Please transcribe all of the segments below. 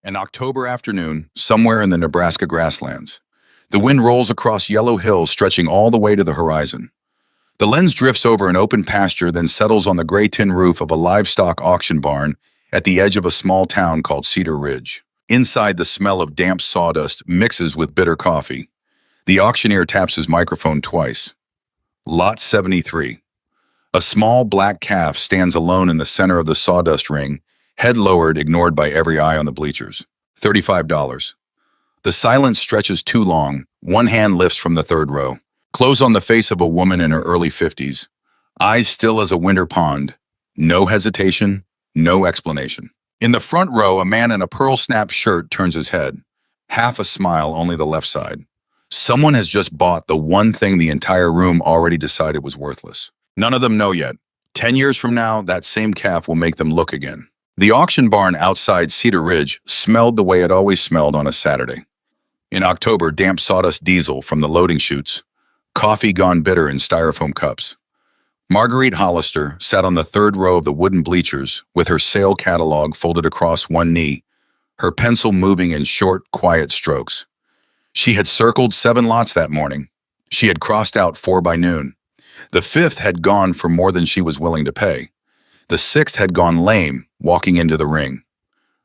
An October afternoon, somewhere in the Nebraska grasslands. The wind rolls across yellow hills stretching all the way to the horizon. The lens drifts over an open pasture, then settles on the gray tin roof of a livestock auction barn at the edge of a small town called Cedar Ridge. Inside, the smell of damp sawdust mixes with bitter coffee. The auctioneer taps his microphone twice. Lot 73. A small black calf stands alone in the center of the sawdust ring, head lowered, ignored by every eye on the bleachers. $35. The silence stretches too long. One hand lifts from the third row. Clothes on the face of a woman in her early 50s. Eyes still as a winter pond. No hesitation, no explanation. In the front row, a man in a pearl snap shirt turns his head. Half a smile, only the left side. Someone has just bought the one thing the entire room already decided was worthless. None of them know yet. 10 years from now, that same calf will make them look again. The auction barn outside Cedar Ridge smelled the way it always smelled on a Saturday. In October, damp sawdust diesel from the loading chutes, coffee gone bitter in styrofoam cups. Marguerite Hollister sat on the third row of the wooden bleachers with her sale catalog folded across one knee, her pencil moving in short, quiet strokes. She had circled 7 lots that morning. She had crossed out 4 by noon. The 5th had gone for more than she was willing to pay. The 6th had gone lame, walking into the ring.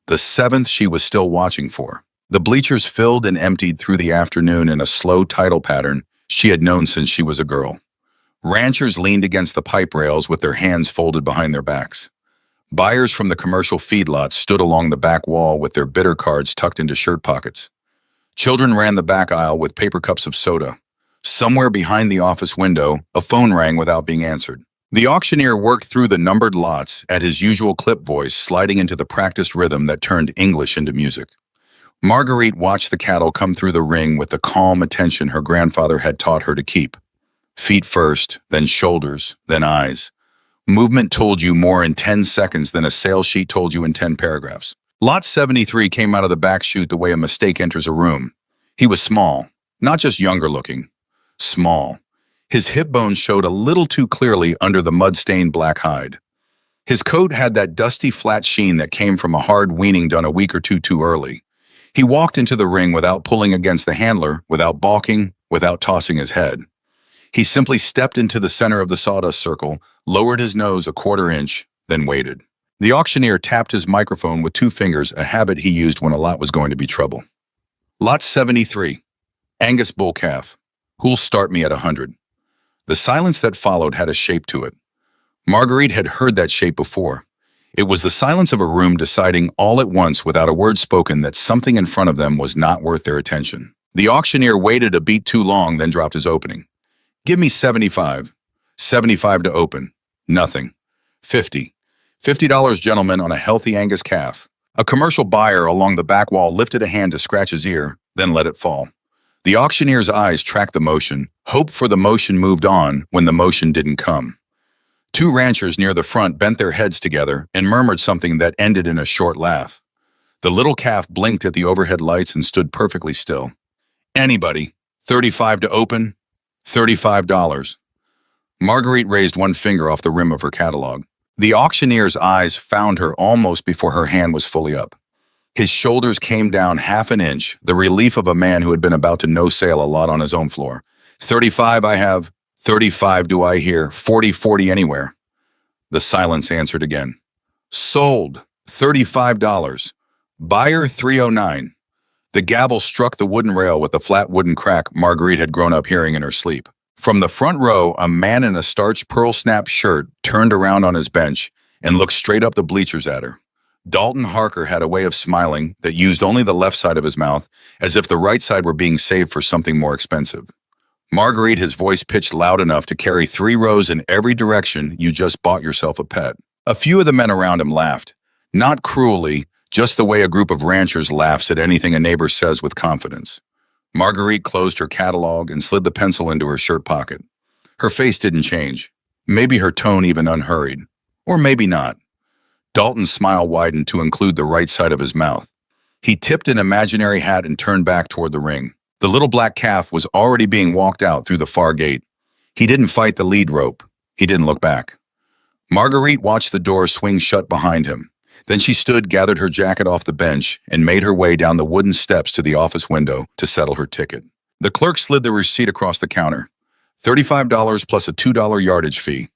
The 7th she was still watching for. The bleachers filled and emptied through the afternoon in a slow tidal pattern she had known since she was a girl. Ranchers leaned against the pipe rails with their hands folded behind their backs. Buyers from the commercial feedlots stood along the back wall with their bidder cards tucked into shirt pockets. Children ran the back aisle with paper cups of soda. Somewhere behind the office window, a phone rang without being answered. The auctioneer worked through the numbered lots at his usual clip voice, sliding into the practiced rhythm that turned English into music. Marguerite watched the cattle come through the ring with the calm attention her grandfather had taught her to keep. Feet first, then shoulders, then eyes. Movement told you more in 10 seconds than a sales sheet told you in 10 paragraphs. Lot 73 came out of the back chute the way a mistake enters a room. He was small, not just younger looking. Small. His hip bones showed a little too clearly under the mud-stained black hide. His coat had that dusty flat sheen that came from a hard weaning done a week or two too early. He walked into the ring without pulling against the handler, without balking, without tossing his head. He simply stepped into the center of the sawdust circle, lowered his nose a quarter inch, then waited. The auctioneer tapped his microphone with 2 fingers, a habit he used when a lot was going to be trouble. Lot 73. Angus bull calf. Who'll start me at 100? The silence that followed had a shape to it. Marguerite had heard that shape before. It was the silence of a room deciding all at once without a word spoken that something in front of them was not worth their attention. The auctioneer waited a beat too long, then dropped his opening. Give me 75. 75 to open. Nothing. 50. $50, gentlemen, on a healthy Angus calf. A commercial buyer along the back wall lifted a hand to scratch his ear, then let it fall. The auctioneer's eyes tracked the motion, hoped for the motion, moved on when the motion didn't come. 2 ranchers near the front bent their heads together and murmured something that ended in a short laugh. The little calf blinked at the overhead lights and stood perfectly still. Anybody. 35 to open. $35. Marguerite raised one finger off the rim of her catalog. The auctioneer's eyes found her almost before her hand was fully up. His shoulders came down half an inch, the relief of a man who had been about to no-sale a lot on his own floor. 35 I have. 35 do I hear. 40 anywhere. The silence answered again. Sold. $35. Buyer 309. The gavel struck the wooden rail with the flat wooden crack Marguerite had grown up hearing in her sleep. From the front row, a man in a starched pearl snap shirt turned around on his bench and looked straight up the bleachers at her. Dalton Harker had a way of smiling that used only the left side of his mouth, as if the right side were being saved for something more expensive. Marguerite, his voice pitched loud enough to carry 3 rows in every direction. You just bought yourself a pet. A few of the men around him laughed. Not cruelly, just the way a group of ranchers laughs at anything a neighbor says with confidence. Marguerite closed her catalog and slid the pencil into her shirt pocket. Her face didn't change. Maybe her tone even unhurried. Or maybe not. Dalton's smile widened to include the right side of his mouth. He tipped an imaginary hat and turned back toward the ring. The little black calf was already being walked out through the far gate. He didn't fight the lead rope. He didn't look back. Marguerite watched the door swing shut behind him. Then she stood, gathered her jacket off the bench, and made her way down the wooden steps to the office window to settle her ticket. The clerk slid the receipt across the counter. $35 plus a $2 yardage fee.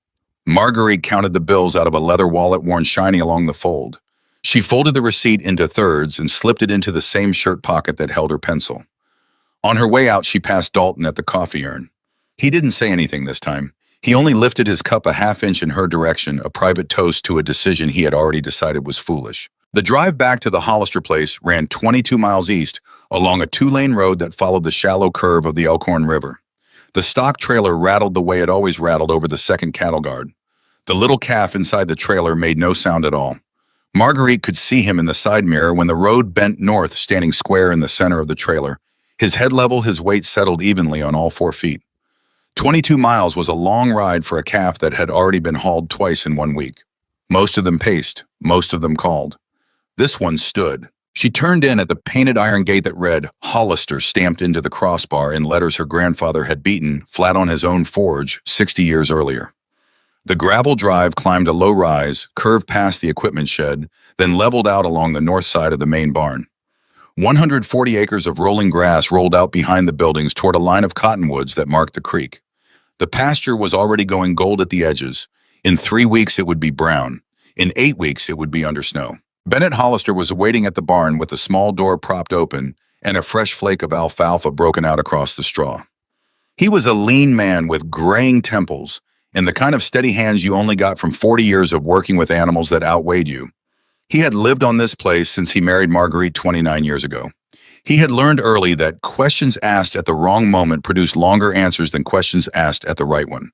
Marguerite counted the bills out of a leather wallet worn shiny along the fold. She folded the receipt into thirds and slipped it into the same shirt pocket that held her pencil. On her way out, she passed Dalton at the coffee urn. He didn't say anything this time. He only lifted his cup a half-inch in her direction, a private toast to a decision he had already decided was foolish. The drive back to the Hollister place ran 22 miles east along a two-lane road that followed the shallow curve of the Elkhorn River. The stock trailer rattled the way it always rattled over the second cattle guard. The little calf inside the trailer made no sound at all. Marguerite could see him in the side mirror when the road bent north, standing square in the center of the trailer. His head level, his weight settled evenly on all 4 feet. 22 miles was a long ride for a calf that had already been hauled twice in 1 week. Most of them paced, most of them called. This one stood. She turned in at the painted iron gate that read Hollister stamped into the crossbar in letters her grandfather had beaten flat on his own forge 60 years earlier. The gravel drive climbed a low rise, curved past the equipment shed, then leveled out along the north side of the main barn. 140 acres of rolling grass rolled out behind the buildings toward a line of cottonwoods that marked the creek. The pasture was already going gold at the edges. In 3 weeks it would be brown. In 8 weeks it would be under snow. Bennett Hollister was waiting at the barn with the small door propped open and a fresh flake of alfalfa broken out across the straw. He was a lean man with graying temples and the kind of steady hands you only got from 40 years of working with animals that outweighed you. He had lived on this place since he married Marguerite 29 years ago. He had learned early that questions asked at the wrong moment produce longer answers than questions asked at the right one.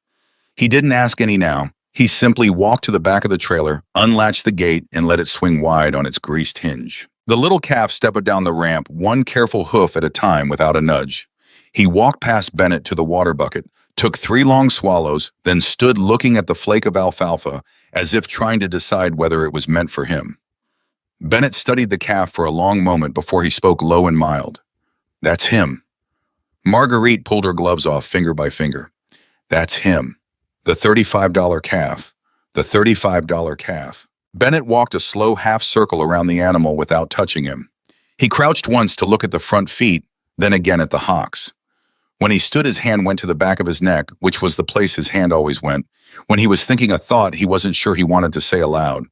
He didn't ask any now. He simply walked to the back of the trailer, unlatched the gate, and let it swing wide on its greased hinge. The little calf stepped down the ramp, one careful hoof at a time without a nudge. He walked past Bennett to the water bucket, took 3 long swallows, then stood looking at the flake of alfalfa as if trying to decide whether it was meant for him. Bennett studied the calf for a long moment before he spoke low and mild. "That's him." Marguerite pulled her gloves off finger by finger. "That's him. The $35 calf. The $35 calf." Bennett walked a slow half circle around the animal without touching him. He crouched once to look at the front feet, then again at the hocks. When he stood, his hand went to the back of his neck, which was the place his hand always went. When he was thinking a thought he wasn't sure he wanted to say aloud.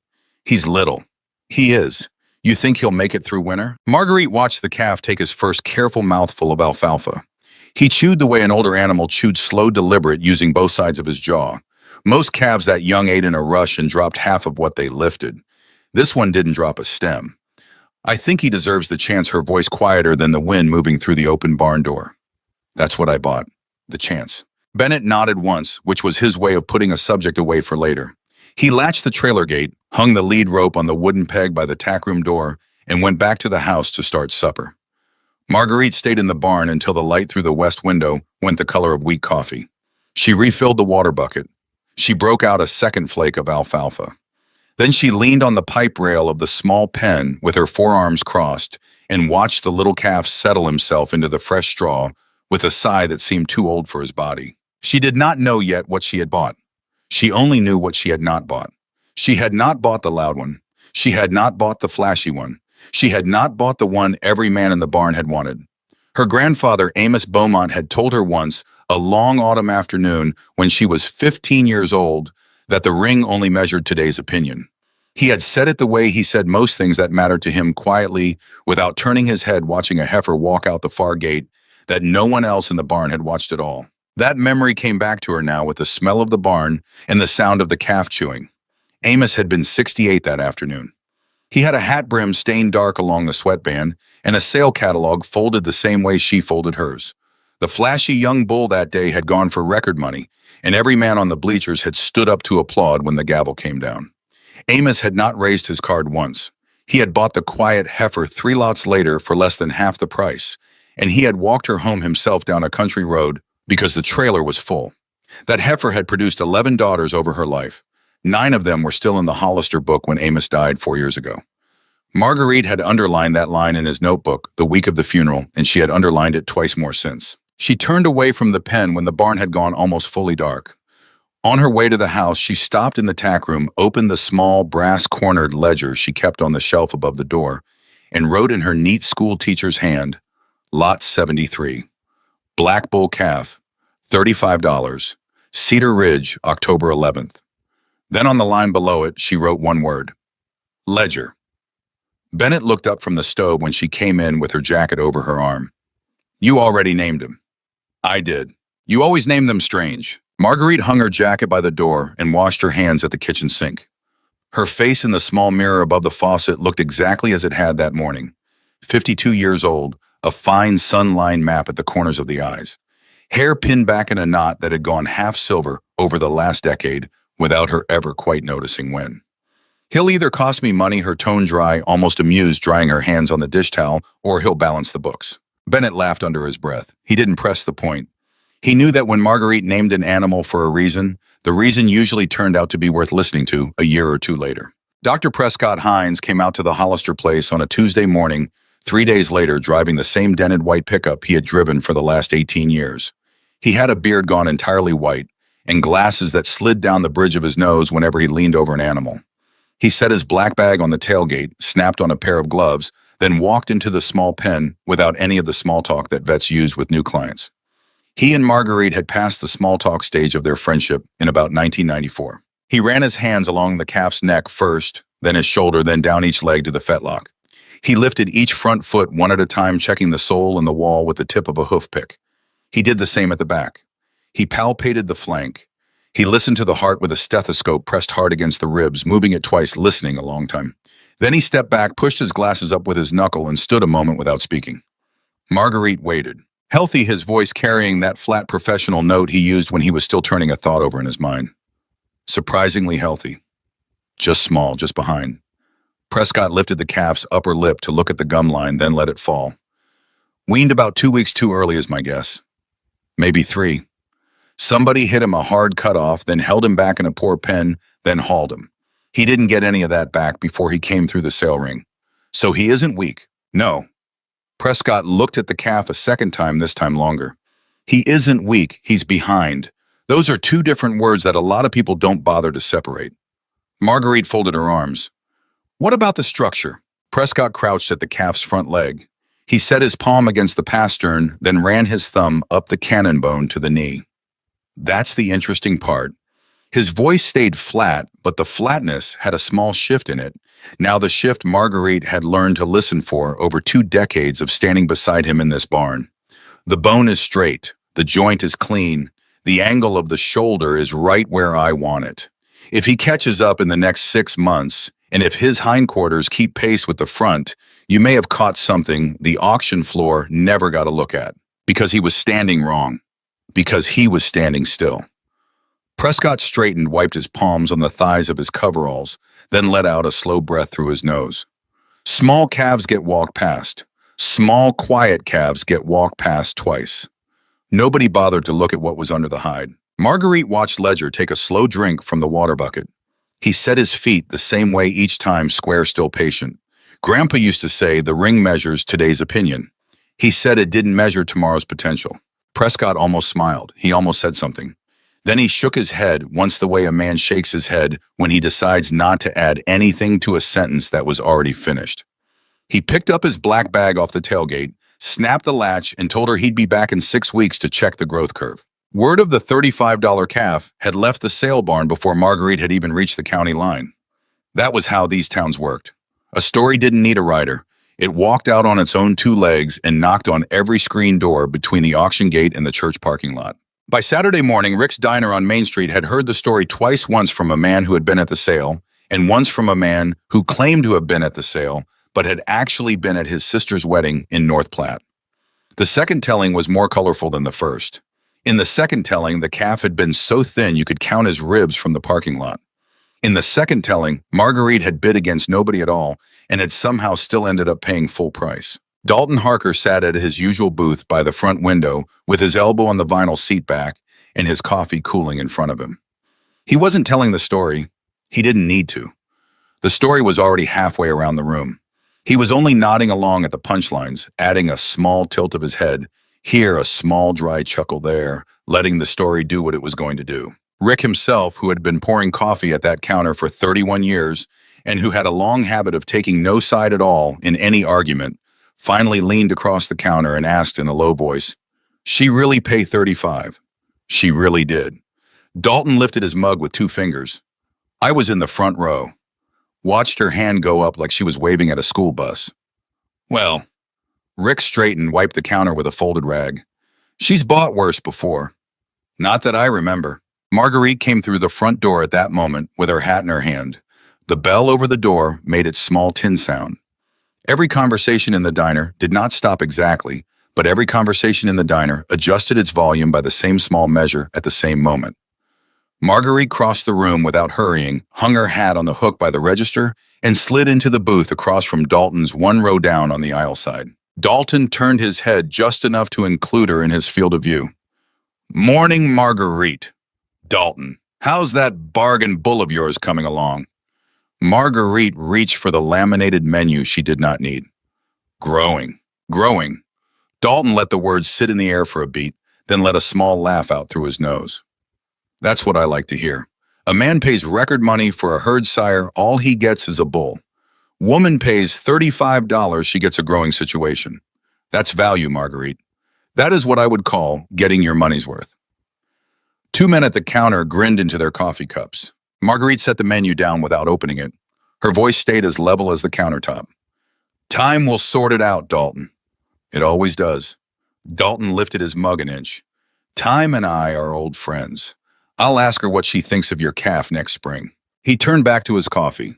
"He's little." "He is. You think he'll make it through winter?" Marguerite watched the calf take his first careful mouthful of alfalfa. He chewed the way an older animal chewed, slow, deliberate, using both sides of his jaw. Most calves that young ate in a rush and dropped half of what they lifted. This one didn't drop a stem. "I think he deserves the chance," her voice quieter than the wind moving through the open barn door. "That's what I bought. The chance." Bennett nodded once, which was his way of putting a subject away for later. He latched the trailer gate, hung the lead rope on the wooden peg by the tackroom door, and went back to the house to start supper. Marguerite stayed in the barn until the light through the west window went the color of weak coffee. She refilled the water bucket. She broke out a second flake of alfalfa. Then she leaned on the pipe rail of the small pen with her forearms crossed and watched the little calf settle himself into the fresh straw with a sigh that seemed too old for his body. She did not know yet what she had bought. She only knew what she had not bought. She had not bought the loud one. She had not bought the flashy one. She had not bought the one every man in the barn had wanted. Her grandfather, Amos Beaumont, had told her once, a long autumn afternoon when she was 15 years old, that the ring only measured today's opinion. He had said it the way he said most things that mattered to him, quietly, without turning his head, watching a heifer walk out the far gate that no one else in the barn had watched at all. That memory came back to her now with the smell of the barn and the sound of the calf chewing. Amos had been 68 that afternoon. He had a hat brim stained dark along the sweatband and a sale catalog folded the same way she folded hers. The flashy young bull that day had gone for record money, and every man on the bleachers had stood up to applaud when the gavel came down. Amos had not raised his card once. He had bought the quiet heifer 3 lots later for less than half the price, and he had walked her home himself down a country road because the trailer was full. That heifer had produced 11 daughters over her life. 9 of them were still in the Hollister book when Amos died 4 years ago. Marguerite had underlined that line in his notebook the week of the funeral, and she had underlined it twice more since. She turned away from the pen when the barn had gone almost fully dark. On her way to the house, she stopped in the tack room, opened the small brass-cornered ledger she kept on the shelf above the door, and wrote in her neat school teacher's hand, Lot 73, Black Bull Calf, $35, Cedar Ridge, October 11th. Then on the line below it, she wrote one word, Ledger. Bennett looked up from the stove when she came in with her jacket over her arm. You already named him. I did. You always name them strange. Marguerite hung her jacket by the door and washed her hands at the kitchen sink. Her face in the small mirror above the faucet looked exactly as it had that morning. 52 years old, a fine sun-lined map at the corners of the eyes. Hair pinned back in a knot that had gone half silver over the last decade without her ever quite noticing when. He'll either cost me money, her tone dry, almost amused, drying her hands on the dish towel, or he'll balance the books. Bennett laughed under his breath. He didn't press the point. He knew that when Marguerite named an animal for a reason, the reason usually turned out to be worth listening to a year or two later. Dr. Prescott Hines came out to the Hollister place on a Tuesday morning, 3 days later, driving the same dented white pickup he had driven for the last 18 years. He had a beard gone entirely white and glasses that slid down the bridge of his nose whenever he leaned over an animal. He set his black bag on the tailgate, snapped on a pair of gloves, then walked into the small pen without any of the small talk that vets use with new clients. He and Marguerite had passed the small talk stage of their friendship in about 1994. He ran his hands along the calf's neck first, then his shoulder, then down each leg to the fetlock. He lifted each front foot one at a time, checking the sole and the wall with the tip of a hoof pick. He did the same at the back. He palpated the flank. He listened to the heart with a stethoscope pressed hard against the ribs, moving it twice, listening a long time. Then he stepped back, pushed his glasses up with his knuckle, and stood a moment without speaking. Marguerite waited. Healthy, his voice carrying that flat professional note he used when he was still turning a thought over in his mind. Surprisingly healthy. Just small, just behind. Prescott lifted the calf's upper lip to look at the gum line, then let it fall. Weaned about 2 weeks too early is my guess. Maybe 3. Somebody hit him a hard cutoff, then held him back in a poor pen, then hauled him. He didn't get any of that back before he came through the sale ring. So he isn't weak. No. Prescott looked at the calf a second time, this time longer. He isn't weak, he's behind. Those are two different words that a lot of people don't bother to separate. Marguerite folded her arms. What about the structure? Prescott crouched at the calf's front leg. He set his palm against the pastern, then ran his thumb up the cannon bone to the knee. That's the interesting part. His voice stayed flat, but the flatness had a small shift in it. Now the shift Marguerite had learned to listen for over 2 decades of standing beside him in this barn. The bone is straight, the joint is clean, the angle of the shoulder is right where I want it. If he catches up in the next 6 months, and if his hindquarters keep pace with the front, you may have caught something the auction floor never got a look at, because he was standing wrong, because he was standing still. Prescott straightened, wiped his palms on the thighs of his coveralls, then let out a slow breath through his nose. Small calves get walked past. Small, quiet calves get walked past twice. Nobody bothered to look at what was under the hide. Marguerite watched Ledger take a slow drink from the water bucket. He set his feet the same way each time, square, still patient. Grandpa used to say the ring measures today's opinion. He said it didn't measure tomorrow's potential. Prescott almost smiled. He almost said something. Then he shook his head, once the way a man shakes his head when he decides not to add anything to a sentence that was already finished. He picked up his black bag off the tailgate, snapped the latch, and told her he'd be back in 6 weeks to check the growth curve. Word of the $35 calf had left the sale barn before Marguerite had even reached the county line. That was how these towns worked. A story didn't need a rider. It walked out on its own 2 legs and knocked on every screen door between the auction gate and the church parking lot. By Saturday morning, Rick's Diner on Main Street had heard the story twice, once from a man who had been at the sale, and once from a man who claimed to have been at the sale, but had actually been at his sister's wedding in North Platte. The second telling was more colorful than the first. In the second telling, the calf had been so thin you could count his ribs from the parking lot. In the second telling, Marguerite had bid against nobody at all and had somehow still ended up paying full price. Dalton Harker sat at his usual booth by the front window with his elbow on the vinyl seat back and his coffee cooling in front of him. He wasn't telling the story. He didn't need to. The story was already halfway around the room. He was only nodding along at the punchlines, adding a small tilt of his head, here a small dry chuckle there, letting the story do what it was going to do. Rick himself, who had been pouring coffee at that counter for 31 years and who had a long habit of taking no side at all in any argument, finally leaned across the counter and asked in a low voice, "She really pay 35?" She really did. Dalton lifted his mug with two fingers. I was in the front row. Watched her hand go up like she was waving at a school bus. Well, Rick straightened, wiped the counter with a folded rag. She's bought worse before. Not that I remember. Marguerite came through the front door at that moment with her hat in her hand. The bell over the door made its small tin sound. Every conversation in the diner did not stop exactly, but every conversation in the diner adjusted its volume by the same small measure at the same moment. Marguerite crossed the room without hurrying, hung her hat on the hook by the register, and slid into the booth across from Dalton's one row down on the aisle side. Dalton turned his head just enough to include her in his field of view. "Morning, Marguerite." "Dalton, how's that bargain bull of yours coming along?" Marguerite reached for the laminated menu she did not need. "Growing. Growing." Dalton let the words sit in the air for a beat, then let a small laugh out through his nose. "That's what I like to hear. A man pays record money for a herd sire, all he gets is a bull. Woman pays $35, she gets a growing situation. That's value, Marguerite. That is what I would call getting your money's worth." Two men at the counter grinned into their coffee cups. Marguerite set the menu down without opening it. Her voice stayed as level as the countertop. "Time will sort it out, Dalton." "It always does." Dalton lifted his mug an inch. "Time and I are old friends. I'll ask her what she thinks of your calf next spring." He turned back to his coffee.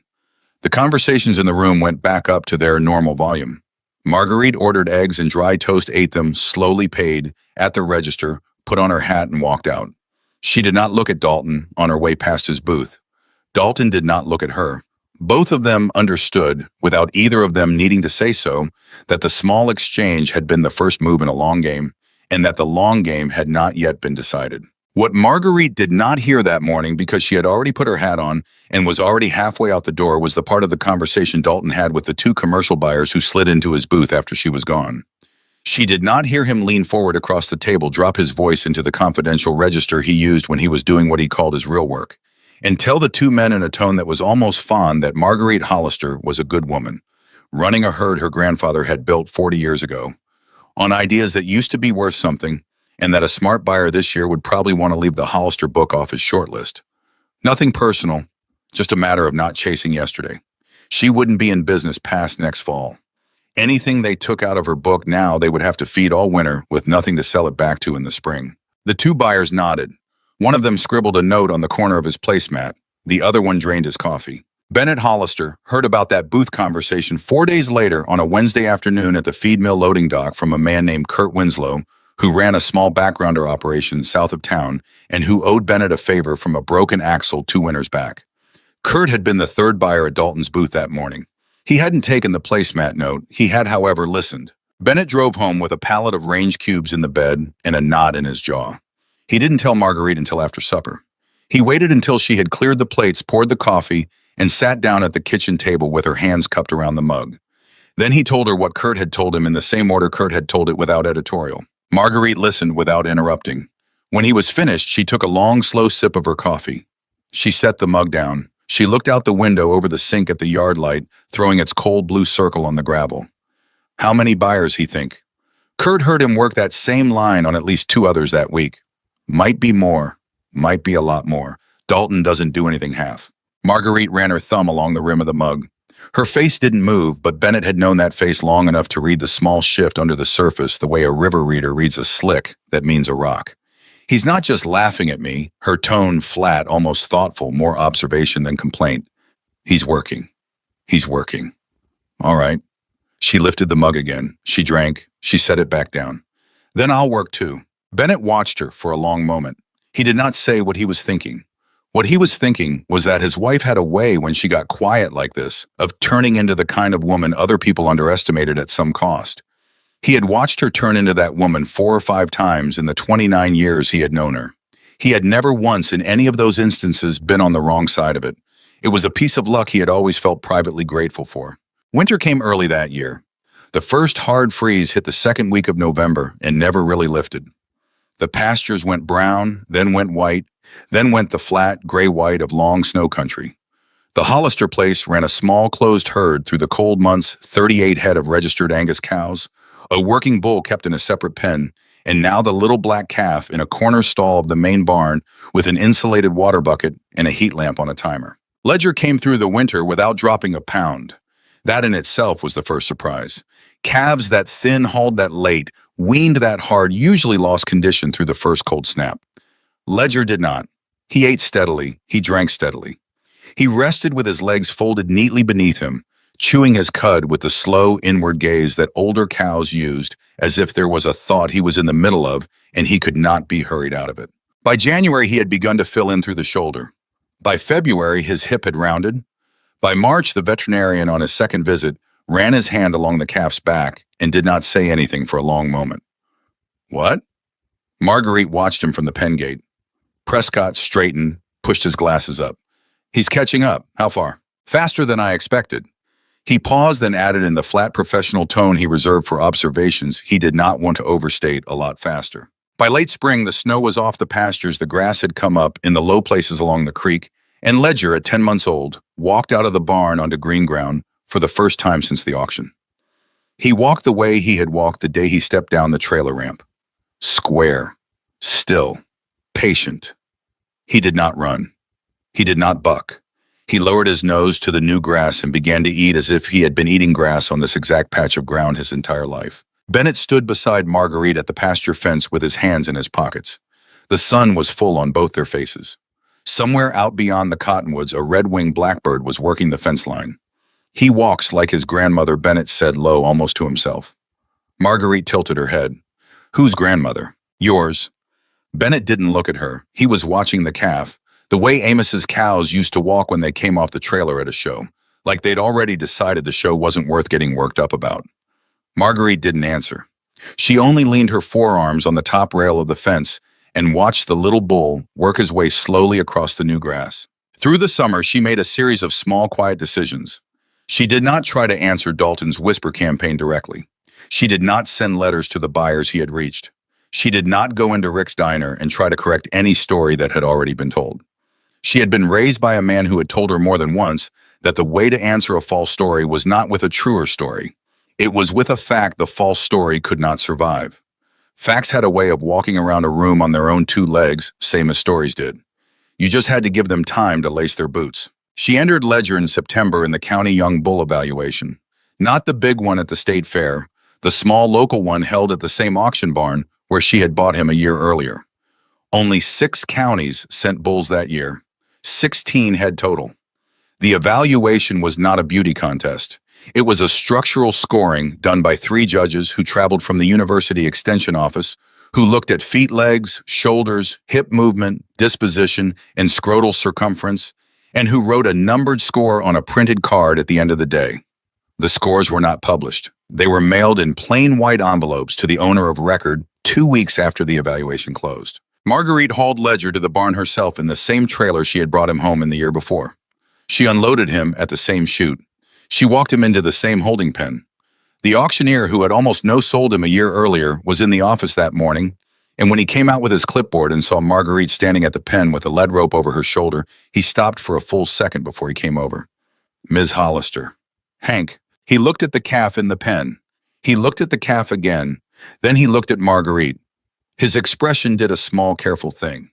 The conversations in the room went back up to their normal volume. Marguerite ordered eggs and dry toast, ate them, slowly paid, at the register, put on her hat and walked out. She did not look at Dalton on her way past his booth. Dalton did not look at her. Both of them understood, without either of them needing to say so, that the small exchange had been the first move in a long game, and that the long game had not yet been decided. What Marguerite did not hear that morning, because she had already put her hat on and was already halfway out the door, was the part of the conversation Dalton had with the two commercial buyers who slid into his booth after she was gone. She did not hear him lean forward across the table, drop his voice into the confidential register he used when he was doing what he called his real work, and tell the two men in a tone that was almost fond that Marguerite Hollister was a good woman, running a herd her grandfather had built 40 years ago, on ideas that used to be worth something, and that a smart buyer this year would probably want to leave the Hollister book off his shortlist. Nothing personal, just a matter of not chasing yesterday. She wouldn't be in business past next fall. Anything they took out of her book now they would have to feed all winter with nothing to sell it back to in the spring. The two buyers nodded. One of them scribbled a note on the corner of his placemat. The other one drained his coffee. Bennett Hollister heard about that booth conversation 4 days later on a Wednesday afternoon at the feed mill loading dock from a man named Kurt Winslow, who ran a small backgrounder operation south of town and who owed Bennett a favor from a broken axle 2 winters back. Kurt had been the third buyer at Dalton's booth that morning. He hadn't taken the placemat note. He had, however, listened. Bennett drove home with a pallet of range cubes in the bed and a knot in his jaw. He didn't tell Marguerite until after supper. He waited until she had cleared the plates, poured the coffee, and sat down at the kitchen table with her hands cupped around the mug. Then he told her what Kurt had told him in the same order Kurt had told it, without editorial. Marguerite listened without interrupting. When he was finished, she took a long, slow sip of her coffee. She set the mug down. She looked out the window over the sink at the yard light, throwing its cold blue circle on the gravel. How many buyers, he think? Kurt heard him work that same line on at least 2 others that week. Might be more. Might be a lot more. Dalton doesn't do anything half. Marguerite ran her thumb along the rim of the mug. Her face didn't move, but Bennett had known that face long enough to read the small shift under the surface the way a river reader reads a slick that means a rock. He's not just laughing at me, her tone flat, almost thoughtful, more observation than complaint. He's working. He's working. All right. She lifted the mug again. She drank. She set it back down. Then I'll work too. Bennett watched her for a long moment. He did not say what he was thinking. What he was thinking was that his wife had a way, when she got quiet like this, of turning into the kind of woman other people underestimated at some cost. He had watched her turn into that woman 4 or 5 times in the 29 years he had known her. He had never once in any of those instances been on the wrong side of it. It was a piece of luck he had always felt privately grateful for. Winter came early that year. The first hard freeze hit the second week of November and never really lifted. The pastures went brown, then went white, then went the flat, gray-white of long snow country. The Hollister place ran a small closed herd through the cold months, 38 head of registered Angus cows, a working bull kept in a separate pen, and now the little black calf in a corner stall of the main barn with an insulated water bucket and a heat lamp on a timer. Ledger came through the winter without dropping a pound. That in itself was the first surprise. Calves that thin hauled that late, weaned that hard, usually lost condition through the first cold snap. Ledger did not. He ate steadily, he drank steadily. He rested with his legs folded neatly beneath him, chewing his cud with the slow inward gaze that older cows used, as if there was a thought he was in the middle of and he could not be hurried out of it. By January, he had begun to fill in through the shoulder. By February, his hip had rounded. By March, the veterinarian on his second visit ran his hand along the calf's back and did not say anything for a long moment. What? Marguerite watched him from the pen gate. Prescott straightened, pushed his glasses up. He's catching up. How far? Faster than I expected. He paused, then added in the flat professional tone he reserved for observations he did not want to overstate, a lot faster. By late spring, the snow was off the pastures, the grass had come up in the low places along the creek, and Ledger, at 10 months old, walked out of the barn onto green ground for the first time since the auction. He walked the way he had walked the day he stepped down the trailer ramp. Square, still, patient. He did not run. He did not buck. He lowered his nose to the new grass and began to eat as if he had been eating grass on this exact patch of ground his entire life. Bennett stood beside Marguerite at the pasture fence with his hands in his pockets. The sun was full on both their faces. Somewhere out beyond the cottonwoods, a red-winged blackbird was working the fence line. He walks like his grandmother, Bennett said low, almost to himself. Marguerite tilted her head. Whose grandmother? Yours. Bennett didn't look at her. He was watching the calf, the way Amos's cows used to walk when they came off the trailer at a show, like they'd already decided the show wasn't worth getting worked up about. Marguerite didn't answer. She only leaned her forearms on the top rail of the fence and watched the little bull work his way slowly across the new grass. Through the summer, she made a series of small, quiet decisions. She did not try to answer Dalton's whisper campaign directly. She did not send letters to the buyers he had reached. She did not go into Rick's diner and try to correct any story that had already been told. She had been raised by a man who had told her more than once that the way to answer a false story was not with a truer story. It was with a fact the false story could not survive. Facts had a way of walking around a room on their own two legs, same as stories did. You just had to give them time to lace their boots. She entered Ledger in September in the county young bull evaluation. Not the big one at the state fair, the small local one held at the same auction barn where she had bought him a year earlier. Only 6 counties sent bulls that year. 16 head total. The evaluation was not a beauty contest. It was a structural scoring done by 3 judges who traveled from the University Extension Office, who looked at feet, legs, shoulders, hip movement, disposition, and scrotal circumference, and who wrote a numbered score on a printed card at the end of the day. The scores were not published. They were mailed in plain white envelopes to the owner of record 2 weeks after the evaluation closed. Marguerite hauled Ledger to the barn herself in the same trailer she had brought him home in the year before. She unloaded him at the same chute. She walked him into the same holding pen. The auctioneer who had almost no-sold him a year earlier was in the office that morning, and when he came out with his clipboard and saw Marguerite standing at the pen with a lead rope over her shoulder, he stopped for a full second before he came over. Ms. Hollister. Hank. He looked at the calf in the pen. He looked at the calf again. Then he looked at Marguerite. His expression did a small, careful thing.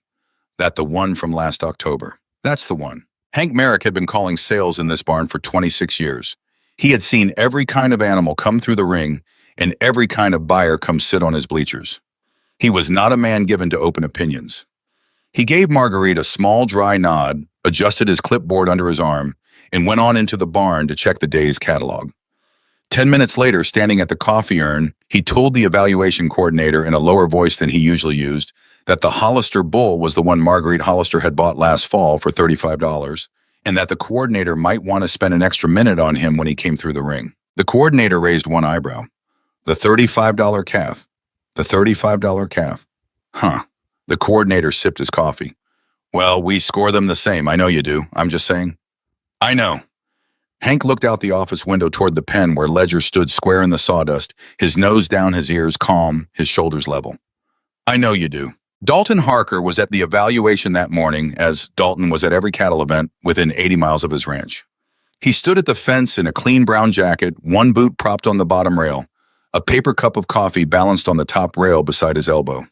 That the one from last October. That's the one. Hank Merrick had been calling sales in this barn for 26 years. He had seen every kind of animal come through the ring and every kind of buyer come sit on his bleachers. He was not a man given to open opinions. He gave Marguerite a small, dry nod, adjusted his clipboard under his arm, and went on into the barn to check the day's catalog. 10 minutes later, standing at the coffee urn, he told the evaluation coordinator in a lower voice than he usually used that the Hollister bull was the one Marguerite Hollister had bought last fall for $35, and that the coordinator might want to spend an extra minute on him when he came through the ring. The coordinator raised one eyebrow. The $35 calf. The $35 calf. Huh. The coordinator sipped his coffee. Well, we score them the same. I know you do. I'm just saying. I know. Hank looked out the office window toward the pen where Ledger stood square in the sawdust, his nose down his ears, calm, his shoulders level. I know you do. Dalton Harker was at the evaluation that morning, as Dalton was at every cattle event within 80 miles of his ranch. He stood at the fence in a clean brown jacket, one boot propped on the bottom rail, a paper cup of coffee balanced on the top rail beside his elbow.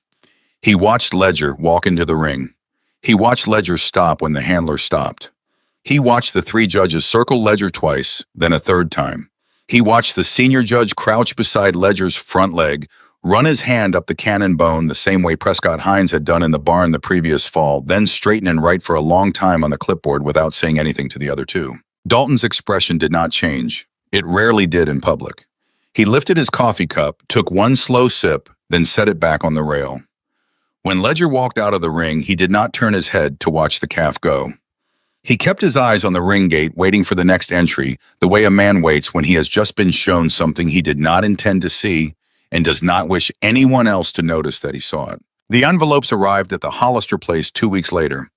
He watched Ledger walk into the ring. He watched Ledger stop when the handler stopped. He watched the three judges circle Ledger twice, then a third time. He watched the senior judge crouch beside Ledger's front leg, run his hand up the cannon bone the same way Prescott Hines had done in the barn the previous fall, then straighten and write for a long time on the clipboard without saying anything to the other two. Dalton's expression did not change. It rarely did in public. He lifted his coffee cup, took one slow sip, then set it back on the rail. When Ledger walked out of the ring, he did not turn his head to watch the calf go. He kept his eyes on the ring gate, waiting for the next entry, the way a man waits when he has just been shown something he did not intend to see and does not wish anyone else to notice that he saw it. The envelopes arrived at the Hollister place 2 weeks later.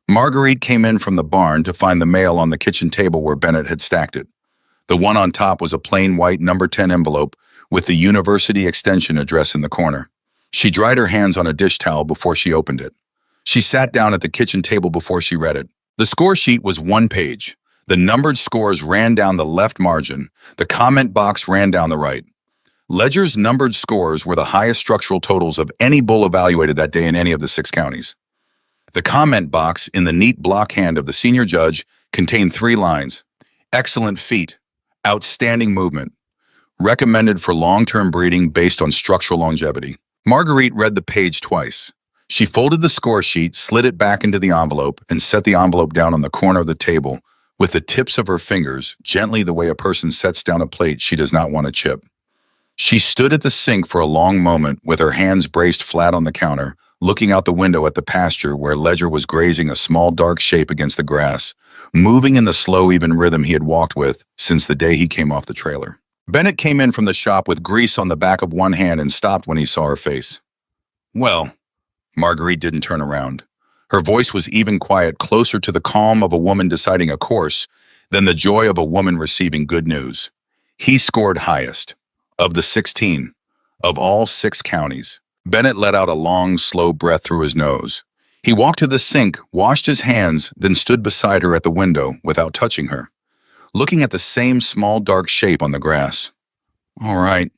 Marguerite came in from the barn to find the mail on the kitchen table where Bennett had stacked it. The one on top was a plain white number 10 envelope with the university extension address in the corner. She dried her hands on a dish towel before she opened it. She sat down at the kitchen table before she read it. The score sheet was one page. The numbered scores ran down the left margin. The comment box ran down the right. Ledger's numbered scores were the highest structural totals of any bull evaluated that day in any of the 6 counties. The comment box in the neat block hand of the senior judge contained 3 lines. Excellent feet. Outstanding movement. Recommended for long-term breeding based on structural longevity. Marguerite read the page twice. She folded the score sheet, slid it back into the envelope, and set the envelope down on the corner of the table with the tips of her fingers, gently the way a person sets down a plate she does not want to chip. She stood at the sink for a long moment with her hands braced flat on the counter, looking out the window at the pasture where Ledger was grazing a small dark shape against the grass, moving in the slow, even rhythm he had walked with since the day he came off the trailer. Bennett came in from the shop with grease on the back of one hand and stopped when he saw her face. Well, Marguerite didn't turn around. Her voice was even quiet, closer to the calm of a woman deciding a course than the joy of a woman receiving good news. He scored highest. Of the 16, of all 6 counties. Bennett let out a long, slow breath through his nose. He walked to the sink, washed his hands, then stood beside her at the window without touching her, looking at the same small dark shape on the grass. All right.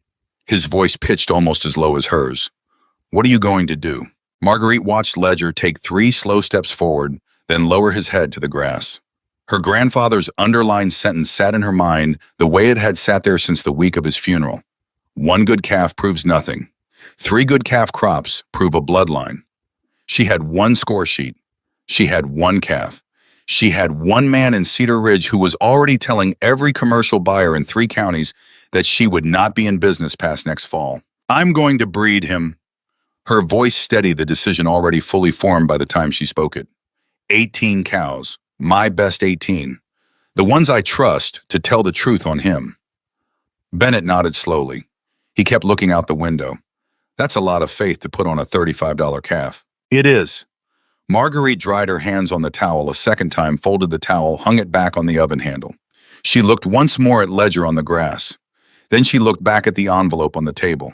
His voice pitched almost as low as hers. What are you going to do? Marguerite watched Ledger take 3 slow steps forward, then lower his head to the grass. Her grandfather's underlined sentence sat in her mind the way it had sat there since the week of his funeral. 1 good calf proves nothing. 3 good calf crops prove a bloodline. She had 1 score sheet. She had 1 calf. She had 1 man in Cedar Ridge who was already telling every commercial buyer in 3 counties that she would not be in business past next fall. I'm going to breed him. Her voice steadied the decision already fully formed by the time she spoke it. 18 cows. My best 18. The ones I trust to tell the truth on him. Bennett nodded slowly. He kept looking out the window. That's a lot of faith to put on a $35 calf. It is. Marguerite dried her hands on the towel a second time, folded the towel, hung it back on the oven handle. She looked once more at Ledger on the grass. Then she looked back at the envelope on the table.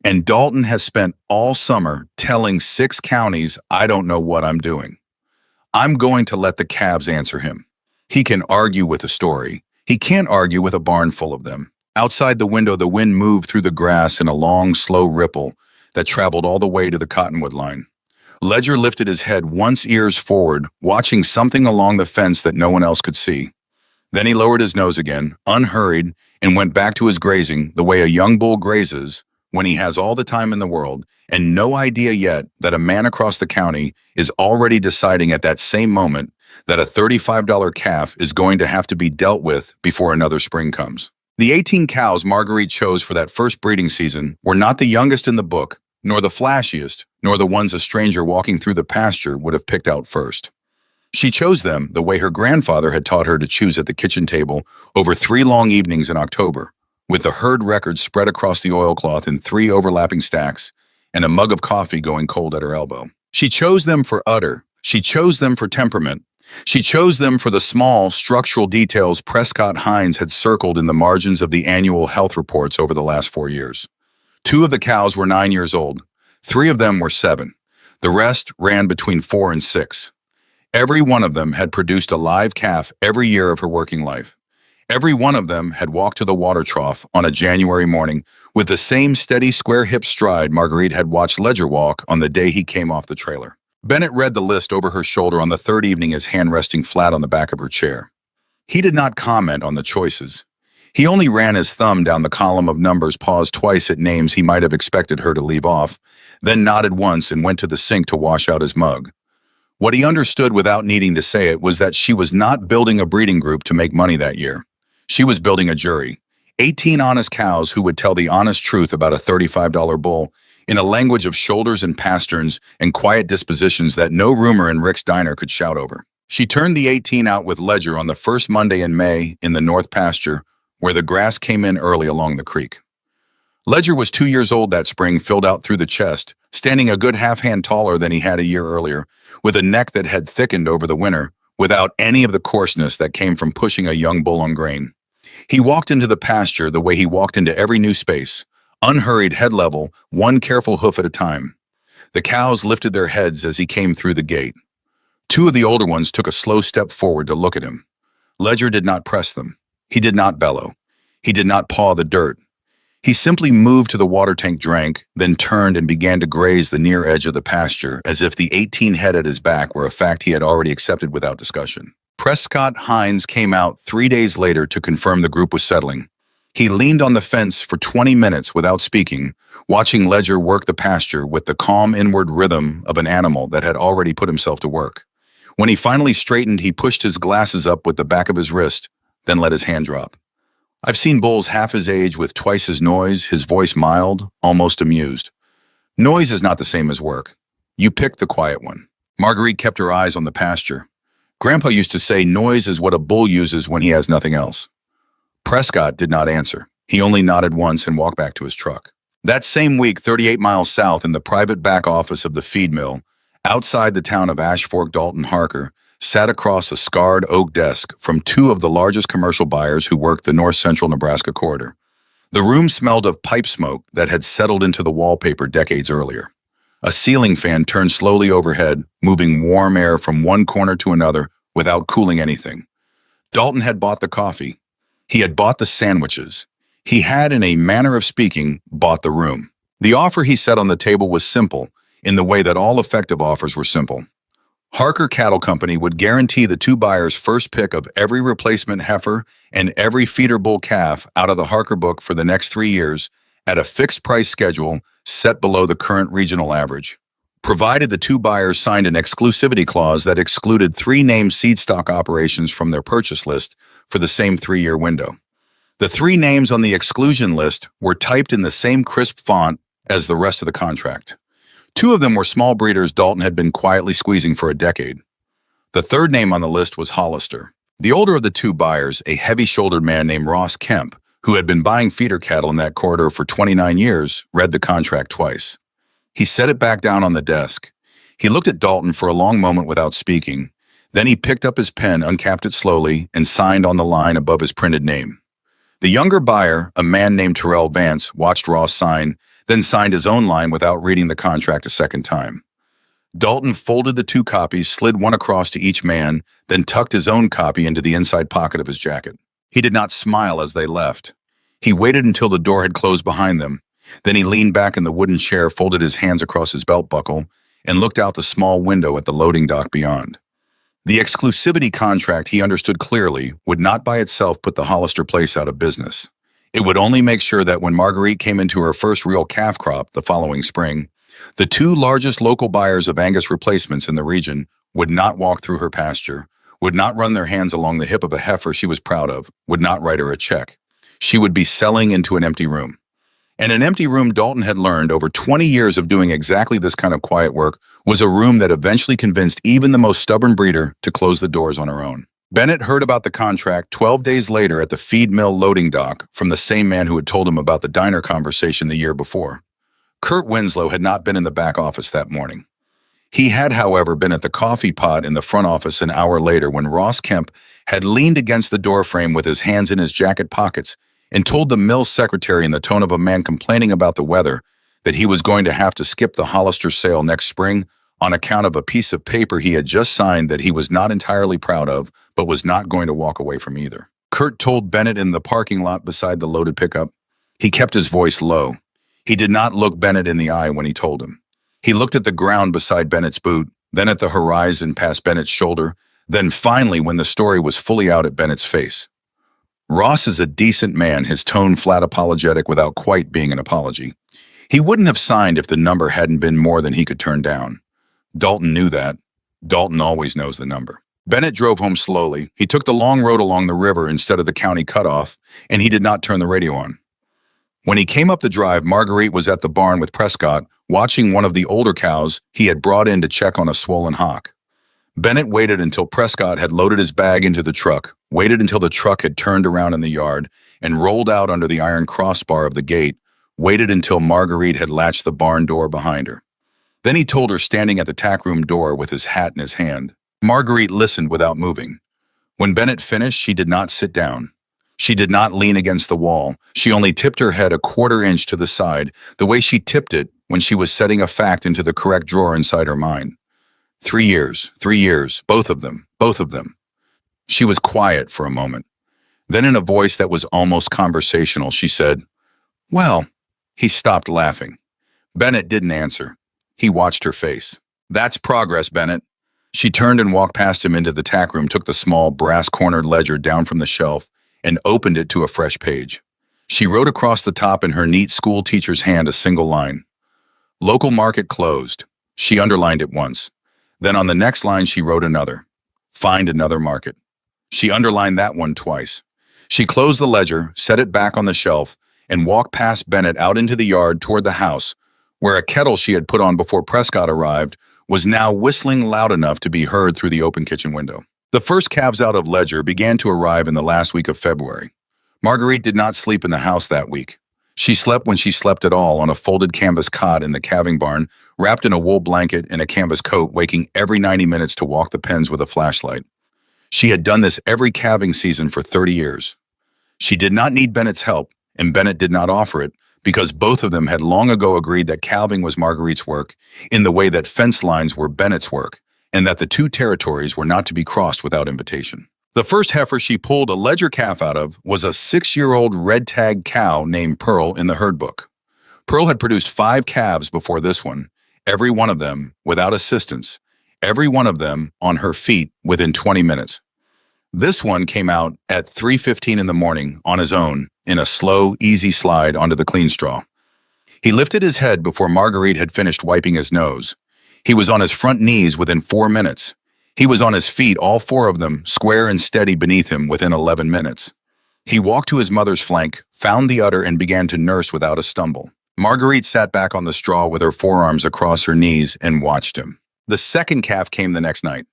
And Dalton has spent all summer telling 6 counties I don't know what I'm doing. I'm going to let the calves answer him. He can argue with a story. He can't argue with a barn full of them. Outside the window, the wind moved through the grass in a long, slow ripple that traveled all the way to the cottonwood line. Ledger lifted his head once ears forward, watching something along the fence that no one else could see. Then he lowered his nose again, unhurried, and went back to his grazing the way a young bull grazes when he has all the time in the world and no idea yet that a man across the county is already deciding at that same moment that a $35 calf is going to have to be dealt with before another spring comes. The 18 cows Marguerite chose for that first breeding season were not the youngest in the book, nor the flashiest, nor the ones a stranger walking through the pasture would have picked out first. She chose them the way her grandfather had taught her to choose at the kitchen table over 3 long evenings in October, with the herd records spread across the oilcloth in 3 overlapping stacks and a mug of coffee going cold at her elbow. She chose them for udder. She chose them for temperament. She chose them for the small, structural details Prescott Hines had circled in the margins of the annual health reports over the last 4 years. 2 of the cows were 9 years old. 3 of them were 7. The rest ran between 4 and 6. Every one of them had produced a live calf every year of her working life. Every one of them had walked to the water trough on a January morning with the same steady square-hip stride Marguerite had watched Ledger walk on the day he came off the trailer. Bennett read the list over her shoulder on the third evening, his hand resting flat on the back of her chair. He did not comment on the choices. He only ran his thumb down the column of numbers, paused twice at names he might have expected her to leave off, then nodded once and went to the sink to wash out his mug. What he understood without needing to say it was that she was not building a breeding group to make money that year. She was building a jury. 18 honest cows who would tell the honest truth about a $35 bull in a language of shoulders and pasterns and quiet dispositions that no rumor in Rick's diner could shout over. She turned the 18 out with Ledger on the first Monday in May in the north pasture, where the grass came in early along the creek. Ledger was 2 years old that spring, filled out through the chest, standing a good half-hand taller than he had a year earlier, with a neck that had thickened over the winter, without any of the coarseness that came from pushing a young bull on grain. He walked into the pasture the way he walked into every new space, unhurried, head level, one careful hoof at a time. The cows lifted their heads as he came through the gate. 2 of the older ones took a slow step forward to look at him. Ledger did not press them. He did not bellow. He did not paw the dirt. He simply moved to the water tank, drank, then turned and began to graze the near edge of the pasture as if the 18 head at his back were a fact he had already accepted without discussion. Prescott Hines came out 3 days later to confirm the group was settling. He leaned on the fence for 20 minutes without speaking, watching Ledger work the pasture with the calm inward rhythm of an animal that had already put himself to work. When he finally straightened, he pushed his glasses up with the back of his wrist, then let his hand drop. I've seen bulls half his age with twice his noise, his voice mild, almost amused. Noise is not the same as work. You pick the quiet one. Marguerite kept her eyes on the pasture. Grandpa used to say noise is what a bull uses when he has nothing else. Prescott did not answer. He only nodded once and walked back to his truck. That same week, 38 miles south in the private back office of the feed mill, outside the town of Ash Fork, Dalton Harker sat across a scarred oak desk from 2 of the largest commercial buyers who worked the north-central Nebraska corridor. The room smelled of pipe smoke that had settled into the wallpaper decades earlier. A ceiling fan turned slowly overhead, moving warm air from one corner to another without cooling anything. Dalton had bought the coffee. He had bought the sandwiches. He had, in a manner of speaking, bought the room. The offer he set on the table was simple, in the way that all effective offers were simple. Harker Cattle Company would guarantee the 2 buyers first pick of every replacement heifer and every feeder bull calf out of the Harker book for the next 3 years at a fixed price schedule set below the current regional average, provided the 2 buyers signed an exclusivity clause that excluded 3 named seed stock operations from their purchase list for the same 3-year window. The 3 names on the exclusion list were typed in the same crisp font as the rest of the contract. 2 of them were small breeders Dalton had been quietly squeezing for a decade. The 3rd name on the list was Hollister. The older of the 2 buyers, a heavy-shouldered man named Ross Kemp, who had been buying feeder cattle in that corridor for 29 years, read the contract twice. He set it back down on the desk. He looked at Dalton for a long moment without speaking. Then he picked up his pen, uncapped it slowly, and signed on the line above his printed name. The younger buyer, a man named Terrell Vance, watched Ross sign, then signed his own line without reading the contract a second time. Dalton folded the 2 copies, slid one across to each man, then tucked his own copy into the inside pocket of his jacket. He did not smile as they left. He waited until the door had closed behind them. Then he leaned back in the wooden chair, folded his hands across his belt buckle, and looked out the small window at the loading dock beyond. The exclusivity contract, he understood clearly, would not by itself put the Hollister place out of business. It would only make sure that when Marguerite came into her first real calf crop the following spring, the 2 largest local buyers of Angus replacements in the region would not walk through her pasture, would not run their hands along the hip of a heifer she was proud of, would not write her a check. She would be selling into an empty room. And an empty room, Dalton had learned over 20 years of doing exactly this kind of quiet work, was a room that eventually convinced even the most stubborn breeder to close the doors on her own. Bennett heard about the contract 12 days later at the feed mill loading dock from the same man who had told him about the diner conversation the year before. Kurt Winslow had not been in the back office that morning. He had, however, been at the coffee pot in the front office an hour later when Ross Kemp had leaned against the doorframe with his hands in his jacket pockets and told the mill secretary in the tone of a man complaining about the weather that he was going to have to skip the Hollister sale next spring on account of a piece of paper he had just signed that he was not entirely proud of, but was not going to walk away from either. Kurt told Bennett in the parking lot beside the loaded pickup. He kept his voice low. He did not look Bennett in the eye when he told him. He looked at the ground beside Bennett's boot, then at the horizon past Bennett's shoulder, then finally when the story was fully out at Bennett's face. Ross is a decent man, his tone flat apologetic without quite being an apology. He wouldn't have signed if the number hadn't been more than he could turn down. Dalton knew that. Dalton always knows the number. Bennett drove home slowly. He took the long road along the river instead of the county cutoff, and he did not turn the radio on. When he came up the drive, Marguerite was at the barn with Prescott, watching one of the older cows he had brought in to check on a swollen hock. Bennett waited until Prescott had loaded his bag into the truck, waited until the truck had turned around in the yard and rolled out under the iron crossbar of the gate, waited until Marguerite had latched the barn door behind her. Then he told her, standing at the tack room door with his hat in his hand. Marguerite listened without moving. When Bennett finished, she did not sit down. She did not lean against the wall. She only tipped her head a quarter inch to the side, the way she tipped it when she was setting a fact into the correct drawer inside her mind. 3 years, both of them. She was quiet for a moment. Then in a voice that was almost conversational, she said, "Well," he stopped laughing. Bennett didn't answer. He watched her face. "That's progress, Bennett." She turned and walked past him into the tack room, took the small brass-cornered ledger down from the shelf, and opened it to a fresh page. She wrote across the top in her neat school teacher's hand a single line. "Local market closed." She underlined it once. Then on the next line she wrote another. "Find another market." She underlined that one twice. She closed the ledger, set it back on the shelf, and walked past Bennett out into the yard toward the house, where a kettle she had put on before Prescott arrived was now whistling loud enough to be heard through the open kitchen window. The first calves out of ledger began to arrive in the last week of February. Marguerite did not sleep in the house that week. She slept when she slept at all on a folded canvas cot in the calving barn, wrapped in a wool blanket and a canvas coat, waking every 90 minutes to walk the pens with a flashlight. She had done this every calving season for 30 years. She did not need Bennett's help, and Bennett did not offer it, because both of them had long ago agreed that calving was Marguerite's work, in the way that fence lines were Bennett's work, and that the two territories were not to be crossed without invitation. The first heifer she pulled a ledger calf out of was a 6-year-old red-tagged cow named Pearl in the herd book. Pearl had produced 5 calves before this one, every one of them without assistance, every one of them on her feet within 20 minutes. This one came out at 3:15 in the morning on his own in a slow, easy slide onto the clean straw. He lifted his head before Marguerite had finished wiping his nose. He was on his front knees within 4 minutes. He was on his feet, all 4 of them, square and steady beneath him within 11 minutes. He walked to his mother's flank, found the udder, and began to nurse without a stumble. Marguerite sat back on the straw with her forearms across her knees and watched him. The second calf came the next night.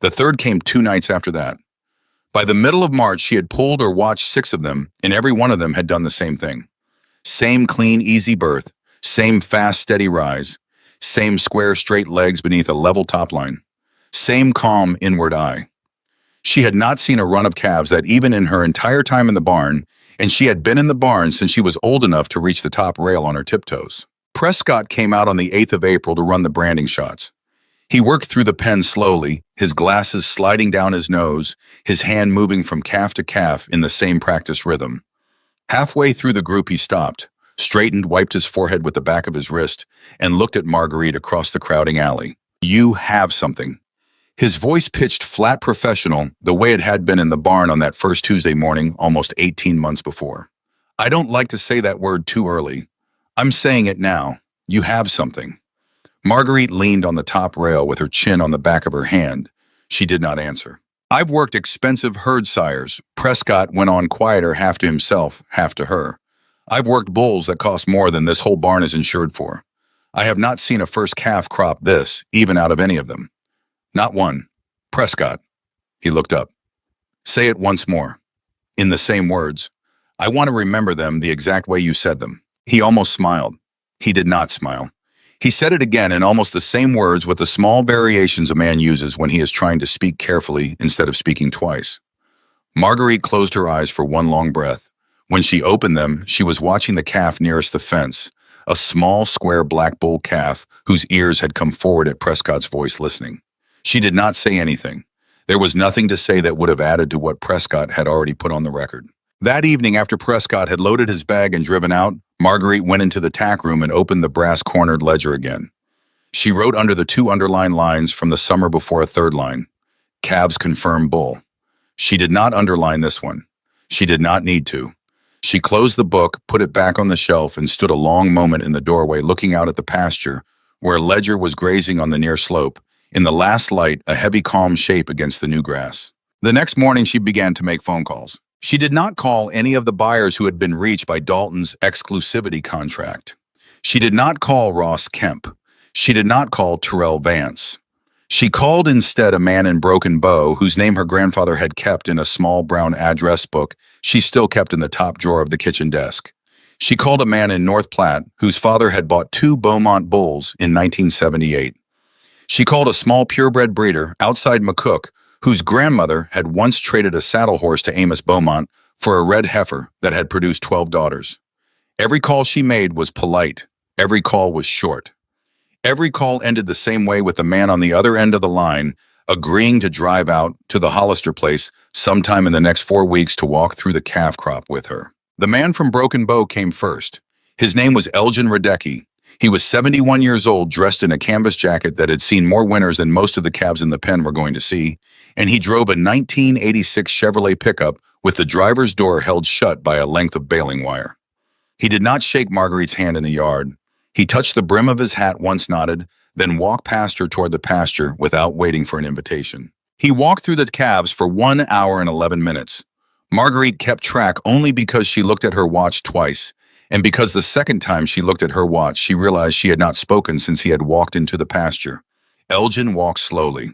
The third came 2 nights after that. By the middle of March, she had pulled or watched 6 of them, and every one of them had done the same thing. Same clean, easy birth, same fast, steady rise, same square, straight legs beneath a level top line, same calm, inward eye. She had not seen a run of calves that even in her entire time in the barn, and she had been in the barn since she was old enough to reach the top rail on her tiptoes. Prescott came out on the 8th of April to run the branding shots. He worked through the pen slowly, his glasses sliding down his nose, his hand moving from calf to calf in the same practice rhythm. Halfway through the group he stopped, straightened, wiped his forehead with the back of his wrist, and looked at Marguerite across the crowding alley. "You have something." His voice pitched flat professional, the way it had been in the barn on that first Tuesday morning almost 18 months before. "I don't like to say that word too early. I'm saying it now. You have something." Marguerite leaned on the top rail with her chin on the back of her hand. She did not answer. "I've worked expensive herd sires," Prescott went on, quieter, half to himself, half to her. "I've worked bulls that cost more than this whole barn is insured for. I have not seen a first calf crop this, even out of any of them. Not one. Prescott." He looked up. "Say it once more." "In the same words. I want to remember them the exact way you said them." He almost smiled. He did not smile. He said it again in almost the same words, with the small variations a man uses when he is trying to speak carefully instead of speaking twice. Marguerite closed her eyes for one long breath. When she opened them, she was watching the calf nearest the fence, a small, square black bull calf whose ears had come forward at Prescott's voice listening. She did not say anything. There was nothing to say that would have added to what Prescott had already put on the record. That evening, after Prescott had loaded his bag and driven out, Marguerite went into the tack room and opened the brass-cornered ledger again. She wrote under the 2 underlined lines from the summer before a third line, "Calves confirm bull." She did not underline this one. She did not need to. She closed the book, put it back on the shelf, and stood a long moment in the doorway looking out at the pasture, where a ledger was grazing on the near slope, in the last light a heavy calm shape against the new grass. The next morning she began to make phone calls. She did not call any of the buyers who had been reached by Dalton's exclusivity contract. She did not call Ross Kemp. She did not call Terrell Vance. She called instead a man in Broken Bow whose name her grandfather had kept in a small brown address book she still kept in the top drawer of the kitchen desk. She called a man in North Platte whose father had bought 2 Beaumont bulls in 1978. She called a small purebred breeder outside McCook whose grandmother had once traded a saddle horse to Amos Beaumont for a red heifer that had produced 12 daughters. Every call she made was polite. Every call was short. Every call ended the same way, with the man on the other end of the line agreeing to drive out to the Hollister place sometime in the next 4 weeks to walk through the calf crop with her. The man from Broken Bow came first. His name was Elgin Radecki. He was 71 years old, dressed in a canvas jacket that had seen more winters than most of the calves in the pen were going to see, and he drove a 1986 Chevrolet pickup with the driver's door held shut by a length of baling wire. He did not shake Marguerite's hand in the yard. He touched the brim of his hat once, nodded, then walked past her toward the pasture without waiting for an invitation. He walked through the calves for 1 hour and 11 minutes. Marguerite kept track only because she looked at her watch twice, and because the second time she looked at her watch, she realized she had not spoken since he had walked into the pasture. Elgin walked slowly.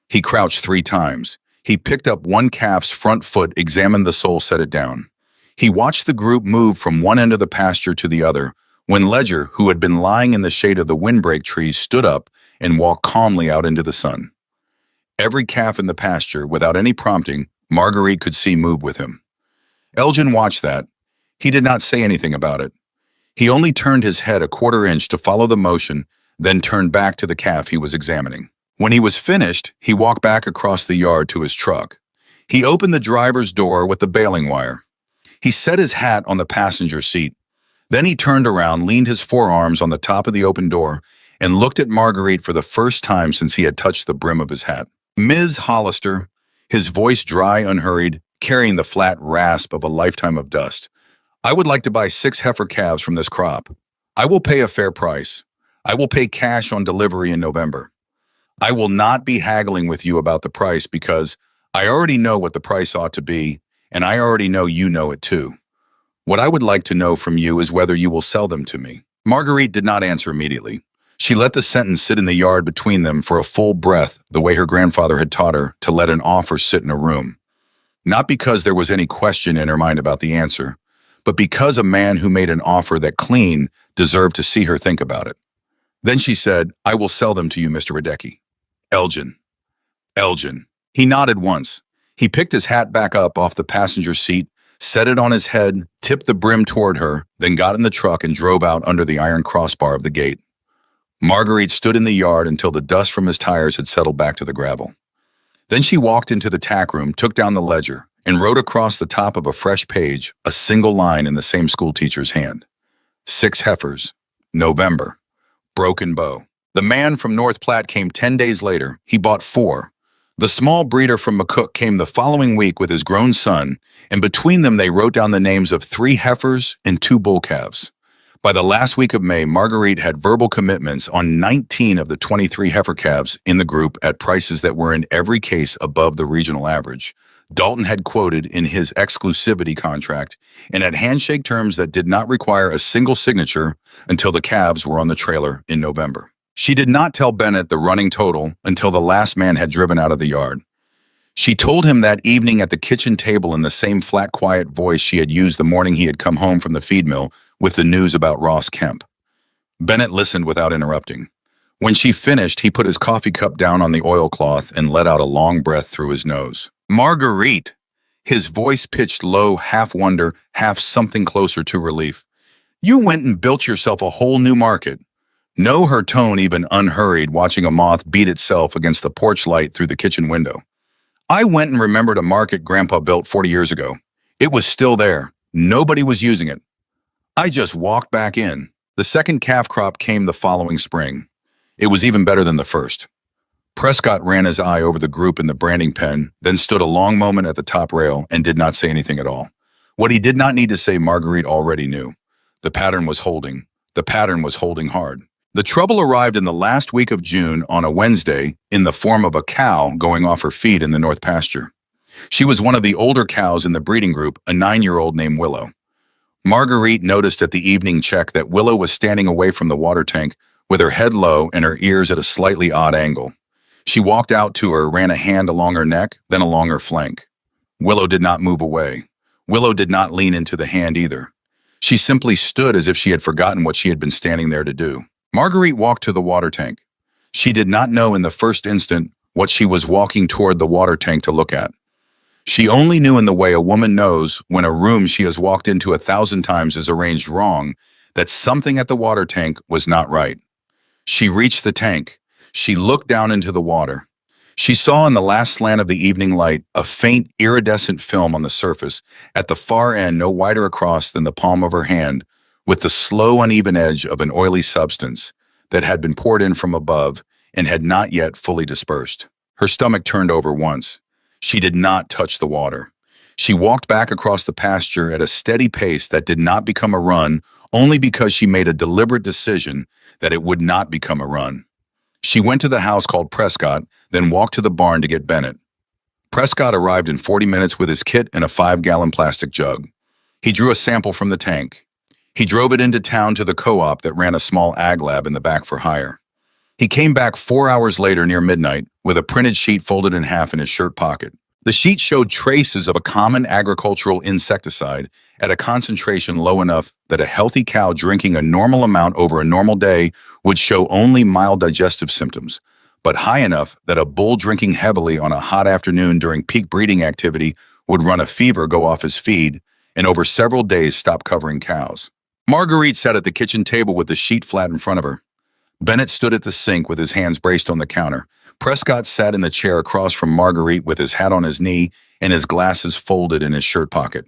He crouched 3 times. He picked up one calf's front foot, examined the sole, set it down. He watched the group move from one end of the pasture to the other, when Ledger, who had been lying in the shade of the windbreak trees, stood up and walked calmly out into the sun. Every calf in the pasture, without any prompting, Marguerite could see move with him. Elgin watched that. He did not say anything about it. He only turned his head a 1/4 inch to follow the motion, then turned back to the calf he was examining. When he was finished, he walked back across the yard to his truck. He opened the driver's door with the baling wire. He set his hat on the passenger seat. Then he turned around, leaned his forearms on the top of the open door, and looked at Marguerite for the first time since he had touched the brim of his hat. "Ms. Hollister," his voice dry, unhurried, carrying the flat rasp of a lifetime of dust, "I would like to buy 6 heifer calves from this crop. I will pay a fair price. I will pay cash on delivery in November. I will not be haggling with you about the price because I already know what the price ought to be, and I already know you know it too. What I would like to know from you is whether you will sell them to me." Marguerite did not answer immediately. She let the sentence sit in the yard between them for a full breath, the way her grandfather had taught her to let an offer sit in a room. Not because there was any question in her mind about the answer, but because a man who made an offer that clean deserved to see her think about it. Then she said, "I will sell them to you, Mr. Radecki." Elgin. Elgin. He nodded once. He picked his hat back up off the passenger seat, set it on his head, tipped the brim toward her, then got in the truck and drove out under the iron crossbar of the gate. Marguerite stood in the yard until the dust from his tires had settled back to the gravel. Then she walked into the tack room, took down the ledger, and wrote across the top of a fresh page a single line in the same schoolteacher's hand. 6 heifers. November. Broken Bow. The man from North Platte came 10 days later. He bought 4. The small breeder from McCook came the following week with his grown son, and between them they wrote down the names of 3 heifers and 2 bull calves. By the last week of May, Marguerite had verbal commitments on 19 of the 23 heifer calves in the group at prices that were in every case above the regional average. Dalton had quoted in his exclusivity contract, and at handshake terms that did not require a single signature until the calves were on the trailer in November. She did not tell Bennett the running total until the last man had driven out of the yard. She told him that evening at the kitchen table in the same flat, quiet voice she had used the morning he had come home from the feed mill with the news about Ross Kemp. Bennett listened without interrupting. When she finished, he put his coffee cup down on the oilcloth and let out a long breath through his nose. "Marguerite," his voice pitched low, half wonder, half something closer to relief. You went and built yourself a whole new market. Know her tone even unhurried, watching a moth beat itself against the porch light through the kitchen window. I went and remembered a market Grandpa built 40 years ago. It was still there. Nobody was using it. I just walked back in. The second calf crop came the following spring. It was even better than the first. Prescott ran his eye over the group in the branding pen, then stood a long moment at the top rail and did not say anything at all. What he did not need to say, Marguerite already knew. The pattern was holding. The pattern was holding hard. The trouble arrived in the last week of June on a Wednesday in the form of a cow going off her feed in the north pasture. She was one of the older cows in the breeding group, a 9-year-old named Willow. Marguerite noticed at the evening check that Willow was standing away from the water tank with her head low and her ears at a slightly odd angle. She walked out to her, ran a hand along her neck, then along her flank. Willow did not move away. Willow did not lean into the hand either. She simply stood as if she had forgotten what she had been standing there to do. Marguerite walked to the water tank. She did not know in the first instant what she was walking toward the water tank to look at. She only knew in the way a woman knows when a room she has walked into 1,000 times is arranged wrong, that something at the water tank was not right. She reached the tank. She looked down into the water. She saw in the last slant of the evening light a faint iridescent film on the surface, at the far end no wider across than the palm of her hand, with the slow uneven edge of an oily substance that had been poured in from above and had not yet fully dispersed. Her stomach turned over once. She did not touch the water. She walked back across the pasture at a steady pace that did not become a run only because she made a deliberate decision that it would not become a run. She went to the house called Prescott, then walked to the barn to get Bennett. Prescott arrived in 40 minutes with his kit and a 5-gallon plastic jug. He drew a sample from the tank. He drove it into town to the co-op that ran a small ag lab in the back for hire. He came back 4 hours later near midnight with a printed sheet folded in half in his shirt pocket. The sheet showed traces of a common agricultural insecticide at a concentration low enough that a healthy cow drinking a normal amount over a normal day would show only mild digestive symptoms, but high enough that a bull drinking heavily on a hot afternoon during peak breeding activity would run a fever, go off his feed, and over several days stop covering cows. Marguerite sat at the kitchen table with the sheet flat in front of her. Bennett stood at the sink with his hands braced on the counter. Prescott sat in the chair across from Marguerite with his hat on his knee and his glasses folded in his shirt pocket.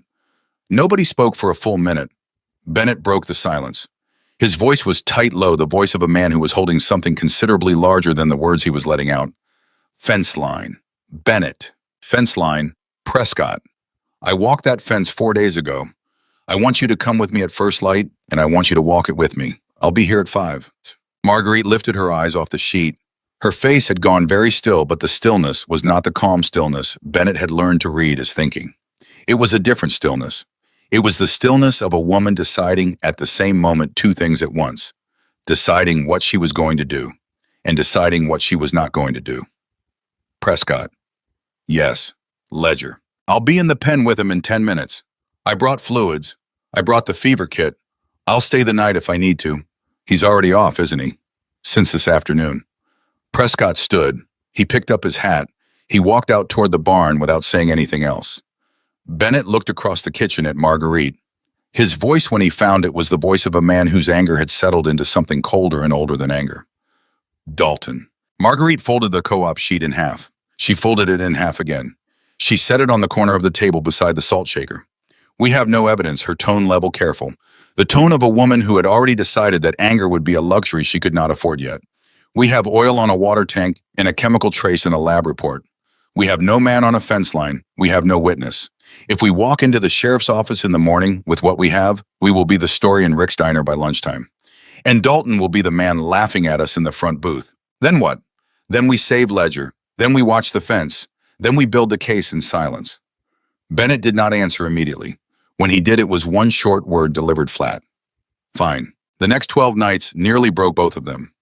Nobody spoke for a full minute. Bennett broke the silence. His voice was tight-low, the voice of a man who was holding something considerably larger than the words he was letting out. Fence line. Bennett. Fence line. Prescott. I walked that fence 4 days ago. I want you to come with me at first light, and I want you to walk it with me. I'll be here at 5. Marguerite lifted her eyes off the sheet. Her face had gone very still, but the stillness was not the calm stillness Bennett had learned to read as thinking. It was a different stillness. It was the stillness of a woman deciding at the same moment 2 things at once, deciding what she was going to do and deciding what she was not going to do. Prescott. Yes. Ledger. I'll be in the pen with him in 10 minutes. I brought fluids. I brought the fever kit. I'll stay the night if I need to. He's already off, isn't he? Since this afternoon. Prescott stood. He picked up his hat. He walked out toward the barn without saying anything else. Bennett looked across the kitchen at Marguerite. His voice when he found it was the voice of a man whose anger had settled into something colder and older than anger. Dalton. Marguerite folded the co-op sheet in half. She folded it in half again. She set it on the corner of the table beside the salt shaker. We have no evidence, her tone level careful. The tone of a woman who had already decided that anger would be a luxury she could not afford yet. We have oil on a water tank and a chemical trace in a lab report. We have no man on a fence line. We have no witness. If we walk into the sheriff's office in the morning with what we have, we will be the story in Rick's diner by lunchtime. And Dalton will be the man laughing at us in the front booth. Then what? Then we save Ledger. Then we watch the fence. Then we build the case in silence. Bennett did not answer immediately. When he did, it was one short word delivered flat. Fine. The next 12 nights nearly broke both of them.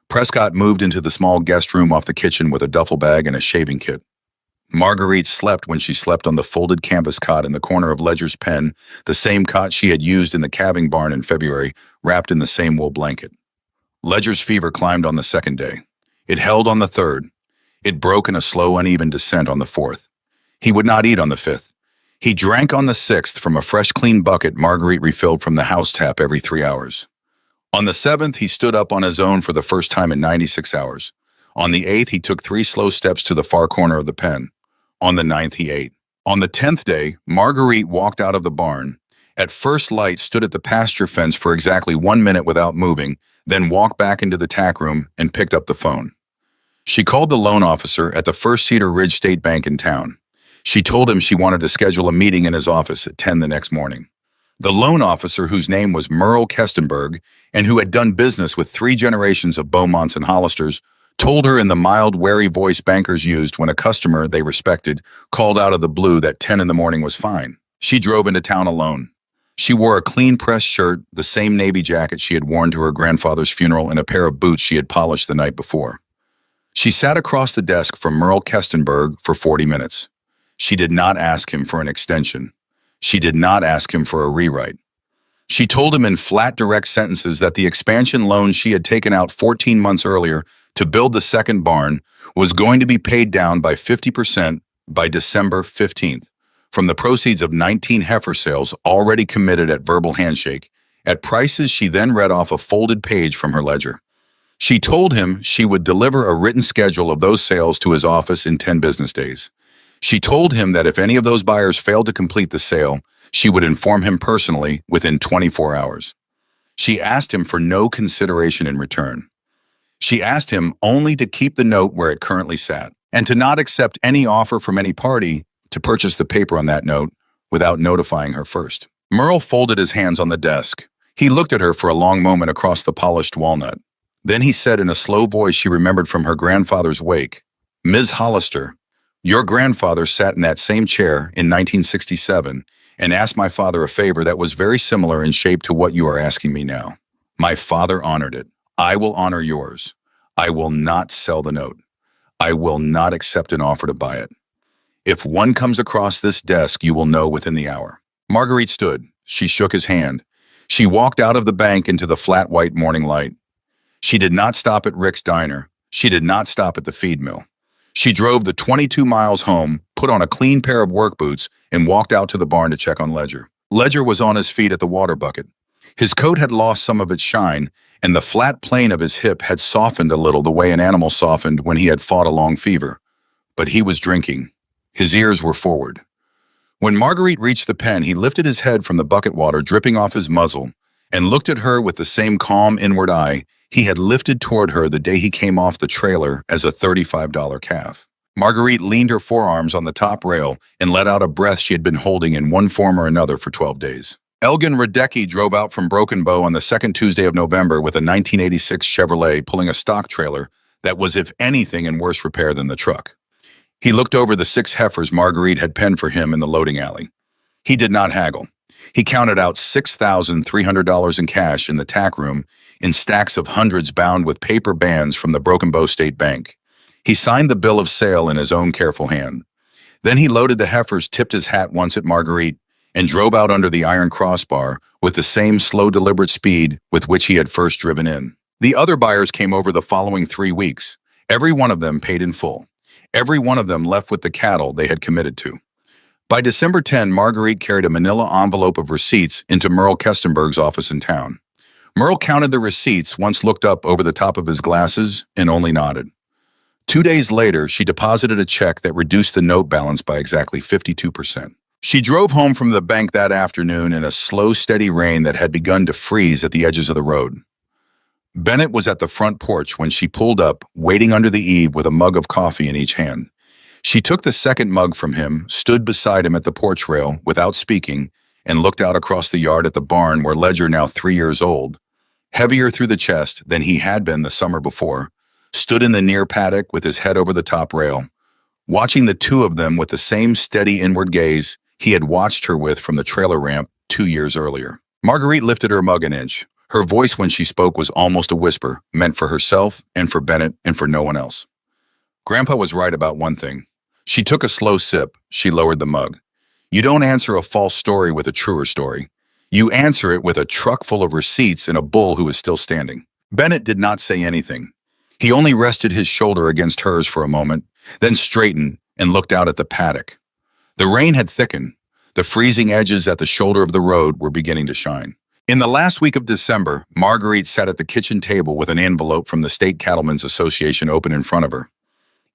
Prescott moved into the small guest room off the kitchen with a duffel bag and a shaving kit. Marguerite slept when she slept on the folded canvas cot in the corner of Ledger's pen, the same cot she had used in the calving barn in February, wrapped in the same wool blanket. Ledger's fever climbed on the 2nd day. It held on the 3rd. It broke in a slow, uneven descent on the 4th. He would not eat on the 5th. He drank on the 6th from a fresh, clean bucket Marguerite refilled from the house tap every 3 hours. On the 7th, he stood up on his own for the first time in 96 hours. On the 8th, he took 3 slow steps to the far corner of the pen. On the 9th, he ate. On the 10th day, Marguerite walked out of the barn. At first light, stood at the pasture fence for exactly 1 minute without moving, then walked back into the tack room and picked up the phone. She called the loan officer at the First Cedar Ridge State Bank in town. She told him she wanted to schedule a meeting in his office at 10 the next morning. The loan officer, whose name was Merle Kestenberg and who had done business with 3 generations of Beaumonts and Hollisters, told her in the mild, wary voice bankers used when a customer they respected called out of the blue that 10 in the morning was fine. She drove into town alone. She wore a clean-pressed shirt, the same navy jacket she had worn to her grandfather's funeral, and a pair of boots she had polished the night before. She sat across the desk from Merle Kestenberg for 40 minutes. She did not ask him for an extension. She did not ask him for a rewrite. She told him in flat, direct sentences that the expansion loan she had taken out 14 months earlier to build the second barn was going to be paid down by 50% by December 15th from the proceeds of 19 heifer sales already committed at verbal handshake, at prices she then read off a folded page from her ledger. She told him she would deliver a written schedule of those sales to his office in 10 business days. She told him that if any of those buyers failed to complete the sale, she would inform him personally within 24 hours. She asked him for no consideration in return. She asked him only to keep the note where it currently sat, and to not accept any offer from any party to purchase the paper on that note without notifying her first. Merle folded his hands on the desk. He looked at her for a long moment across the polished walnut. Then he said in a slow voice she remembered from her grandfather's wake, "Ms. Hollister, your grandfather sat in that same chair in 1967 and asked my father a favor that was very similar in shape to what you are asking me now. My father honored it. I will honor yours. I will not sell the note. I will not accept an offer to buy it. If one comes across this desk, you will know within the hour." Marguerite stood. She shook his hand. She walked out of the bank into the flat white morning light. She did not stop at Rick's Diner. She did not stop at the feed mill. She drove the 22 miles home, put on a clean pair of work boots, and walked out to the barn to check on Ledger. Ledger was on his feet at the water bucket. His coat had lost some of its shine, and the flat plane of his hip had softened a little the way an animal softened when he had fought a long fever. But he was drinking. His ears were forward. When Marguerite reached the pen, he lifted his head from the bucket water dripping off his muzzle and looked at her with the same calm inward eye he had lifted toward her the day he came off the trailer as a $35 calf. Marguerite leaned her forearms on the top rail and let out a breath she had been holding in one form or another for 12 days. Elgin Radecki drove out from Broken Bow on the second Tuesday of November with a 1986 Chevrolet pulling a stock trailer that was, if anything, in worse repair than the truck. He looked over the 6 heifers Marguerite had penned for him in the loading alley. He did not haggle. He counted out $6,300 in cash in the tack room in stacks of hundreds bound with paper bands from the Broken Bow State Bank. He signed the bill of sale in his own careful hand. Then he loaded the heifers, tipped his hat once at Marguerite, and drove out under the iron crossbar with the same slow, deliberate speed with which he had first driven in. The other buyers came over the following 3 weeks. Every one of them paid in full. Every one of them left with the cattle they had committed to. By December 10, Marguerite carried a manila envelope of receipts into Merle Kestenberg's office in town. Merle counted the receipts, once looked up over the top of his glasses, and only nodded. 2 days later, she deposited a check that reduced the note balance by exactly 52%. She drove home from the bank that afternoon in a slow, steady rain that had begun to freeze at the edges of the road. Bennett was at the front porch when she pulled up, waiting under the eave with a mug of coffee in each hand. She took the second mug from him, stood beside him at the porch rail without speaking, and looked out across the yard at the barn where Ledger, now 3 years old, heavier through the chest than he had been the summer before, stood in the near paddock with his head over the top rail, watching the two of them with the same steady inward gaze he had watched her with from the trailer ramp 2 years earlier. Marguerite lifted her mug an inch. Her voice when she spoke was almost a whisper, meant for herself and for Bennett and for no one else. Grandpa was right about one thing. She took a slow sip. She lowered the mug. You don't answer a false story with a truer story. You answer it with a truck full of receipts and a bull who is still standing. Bennett did not say anything. He only rested his shoulder against hers for a moment, then straightened and looked out at the paddock. The rain had thickened. The freezing edges at the shoulder of the road were beginning to shine. In the last week of December, Marguerite sat at the kitchen table with an envelope from the State Cattlemen's Association open in front of her.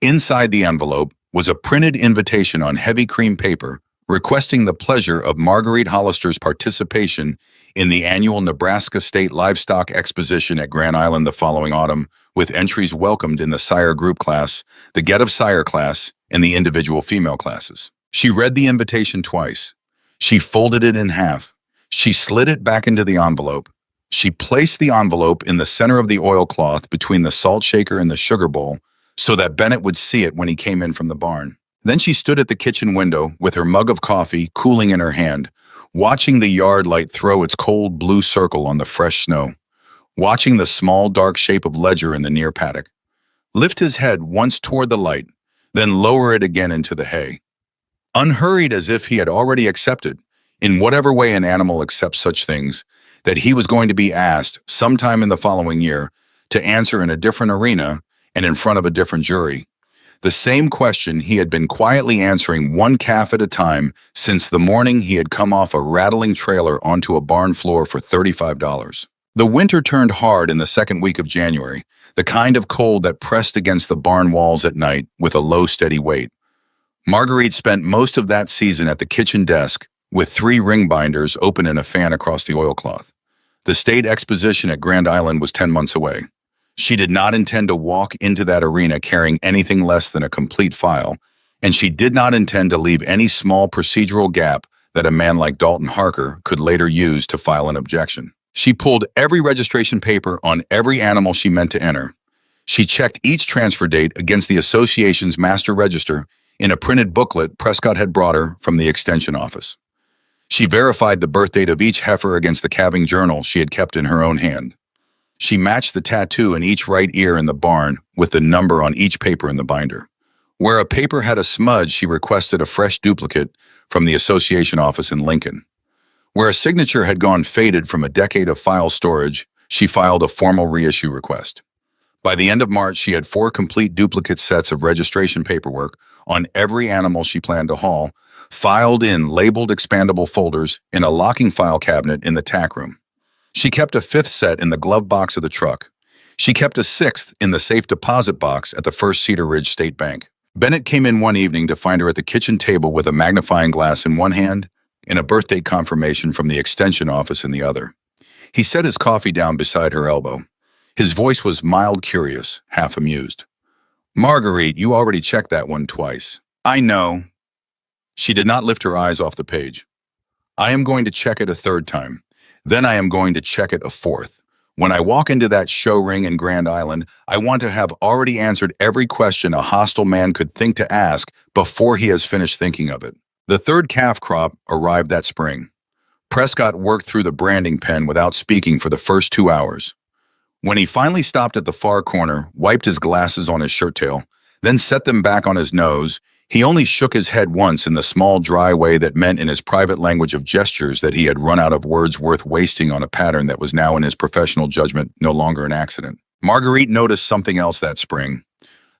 Inside the envelope was a printed invitation on heavy cream paper requesting the pleasure of Marguerite Hollister's participation in the annual Nebraska State Livestock Exposition at Grand Island the following autumn, with entries welcomed in the sire group class, the get of sire class, and the individual female classes. She read the invitation twice. She folded it in half. She slid it back into the envelope. She placed the envelope in the center of the oilcloth between the salt shaker and the sugar bowl so that Bennett would see it when he came in from the barn. Then she stood at the kitchen window with her mug of coffee cooling in her hand, watching the yard light throw its cold blue circle on the fresh snow, watching the small dark shape of Ledger in the near paddock lift his head once toward the light, then lower it again into the hay. Unhurried as if he had already accepted, in whatever way an animal accepts such things, that he was going to be asked sometime in the following year to answer in a different arena and in front of a different jury. The same question he had been quietly answering one calf at a time since the morning he had come off a rattling trailer onto a barn floor for $35. The winter turned hard in the second week of January, the kind of cold that pressed against the barn walls at night with a low, steady weight. Marguerite spent most of that season at the kitchen desk with 3 ring binders open and a fan across the oilcloth. The state exposition at Grand Island was 10 months away. She did not intend to walk into that arena carrying anything less than a complete file, and she did not intend to leave any small procedural gap that a man like Dalton Harker could later use to file an objection. She pulled every registration paper on every animal she meant to enter. She checked each transfer date against the association's master register in a printed booklet Prescott had brought her from the extension office. She verified the birth date of each heifer against the calving journal she had kept in her own hand. She matched the tattoo in each right ear in the barn with the number on each paper in the binder. Where a paper had a smudge, she requested a fresh duplicate from the association office in Lincoln. Where a signature had gone faded from a decade of file storage, she filed a formal reissue request. By the end of March, she had 4 complete duplicate sets of registration paperwork on every animal she planned to haul, filed in labeled expandable folders in a locking file cabinet in the tack room. She kept a 5th set in the glove box of the truck. She kept a 6th in the safe deposit box at the First Cedar Ridge State Bank. Bennett came in one evening to find her at the kitchen table with a magnifying glass in one hand and a birthday confirmation from the extension office in the other. He set his coffee down beside her elbow. His voice was mild curious, half amused. "Marguerite, you already checked that one twice." "I know." She did not lift her eyes off the page. "I am going to check it a 3rd time. Then I am going to check it a 4th. When I walk into that show ring in Grand Island, I want to have already answered every question a hostile man could think to ask before he has finished thinking of it." The 3rd calf crop arrived that spring. Prescott worked through the branding pen without speaking for the first 2 hours. When he finally stopped at the far corner, wiped his glasses on his shirt tail, then set them back on his nose, he only shook his head once in the small, dry way that meant in his private language of gestures that he had run out of words worth wasting on a pattern that was now in his professional judgment no longer an accident. Marguerite noticed something else that spring.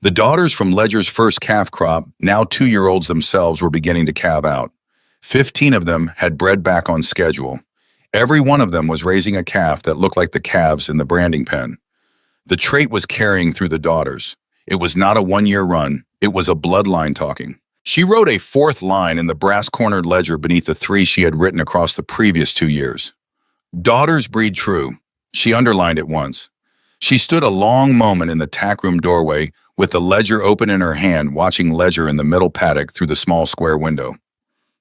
The daughters from Ledger's first calf crop, now 2-year-olds themselves, were beginning to calve out. 15 of them had bred back on schedule. Every one of them was raising a calf that looked like the calves in the branding pen. The trait was carrying through the daughters. It was not a one-year run. It was a bloodline talking. She wrote a 4th line in the brass-cornered ledger beneath the 3 she had written across the previous 2 years. "Daughters breed true." She underlined it once. She stood a long moment in the tack room doorway with the ledger open in her hand, watching Ledger in the middle paddock through the small square window.